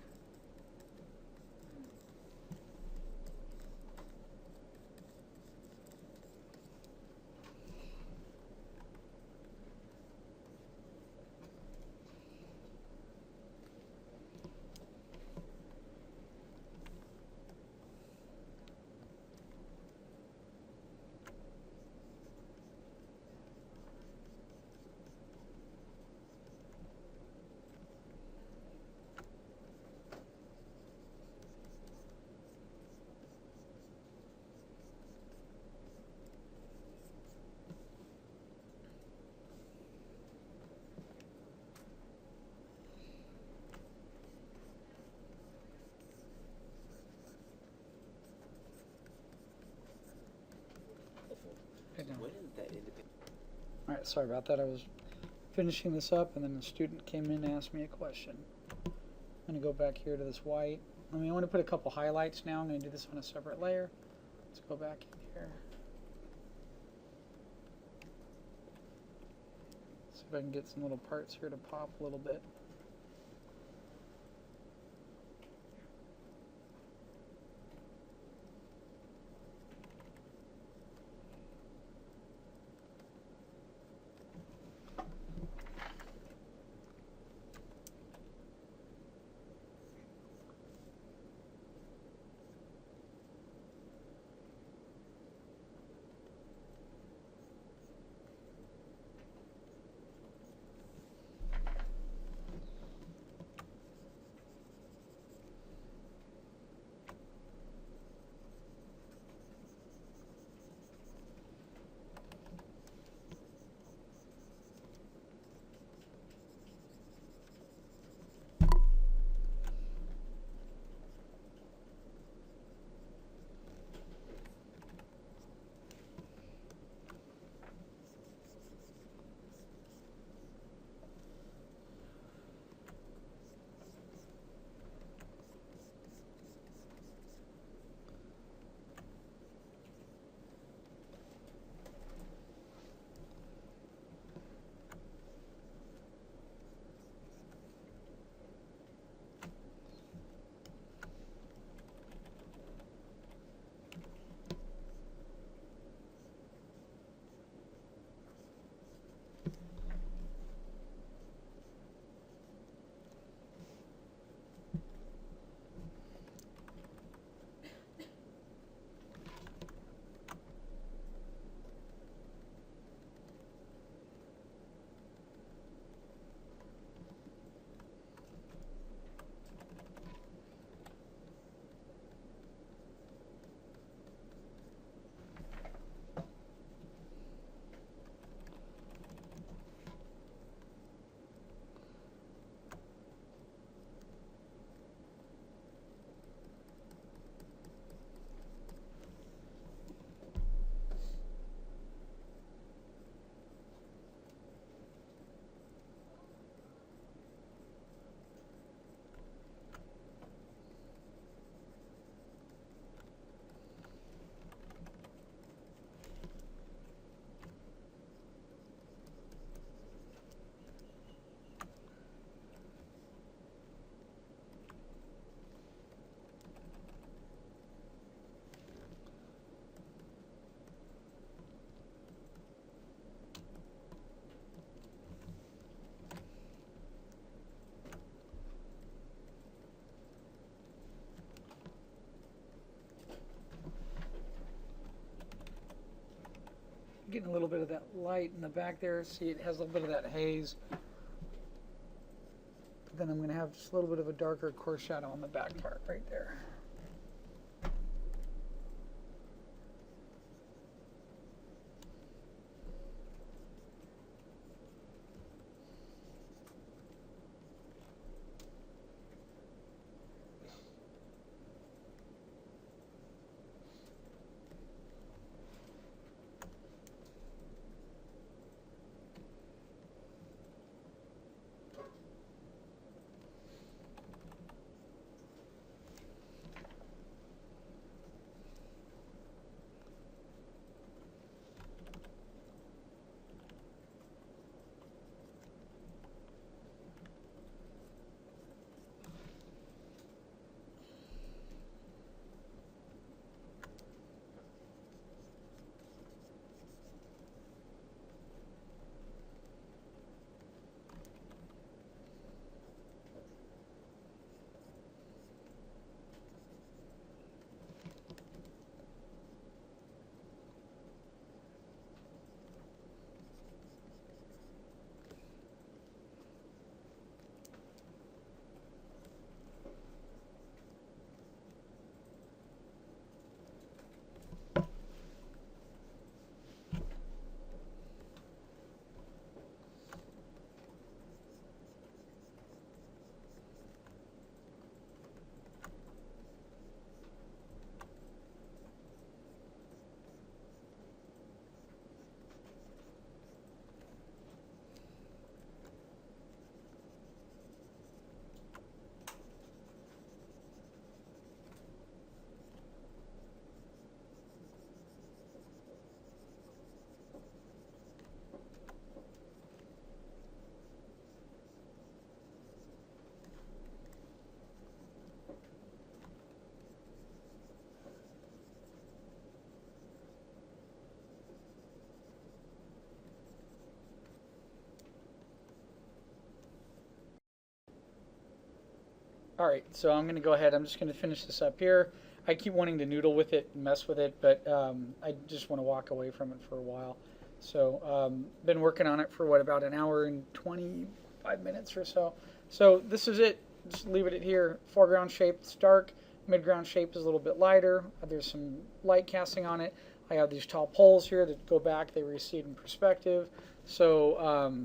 Alright, sorry about that. I was finishing this up and then a student came in and asked me a question. I'm going to go back here to this white. I want to put a couple highlights now. I'm going to do this on a separate layer. Let's go back in here. See if I can get some little parts here to pop a little bit. getting a little bit of that light in the back there. See, it has a little bit of that haze. But then I'm going to have just a little bit of a darker coarse shadow on the back part right there. All right, so I'm going to go ahead. I'm just going to finish this up here. I keep wanting to noodle with it and mess with it, but I just want to walk away from it for a while. So been working on it for what, about an hour and 25 minutes or so. So this is it. Just leave it at here. Foreground shape is dark. Midground shape is a little bit lighter. There's some light casting on it. I have these tall poles here that go back. They recede in perspective. So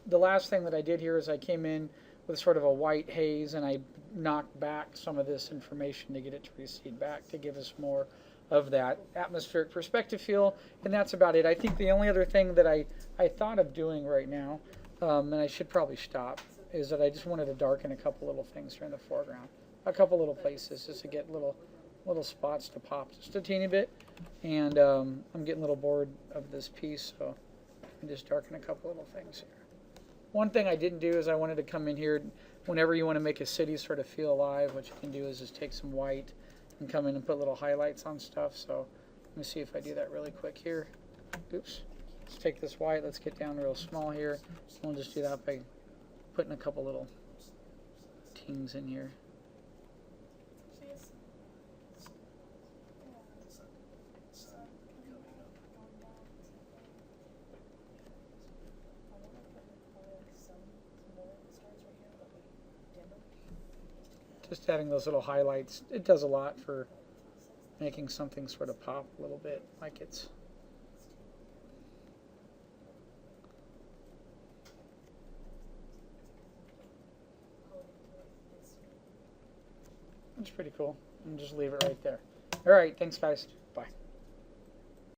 the last thing that I did here is I came in with sort of a white haze, and I knocked back some of this information to get it to recede back to give us more of that atmospheric perspective feel, and that's about it. I think the only other thing that I thought of doing right now, and I should probably stop, is that I just wanted to darken a couple little things here in the foreground, a couple little places just to get little spots to pop just a teeny bit, and I'm getting a little bored of this piece, so I can just darken a couple little things here. One thing I didn't do is I wanted to come in here whenever you want to make a city sort of feel alive. What you can do is just take some white and come in and put little highlights on stuff. So let me see if I do that really quick here. Oops. Let's take this white. Let's get down real small here. We'll just do that by putting a couple little tings in here. Just adding those little highlights, it does a lot for making something sort of pop a little bit, like it's pretty cool. And just leave it right there. All right, thanks guys. Bye.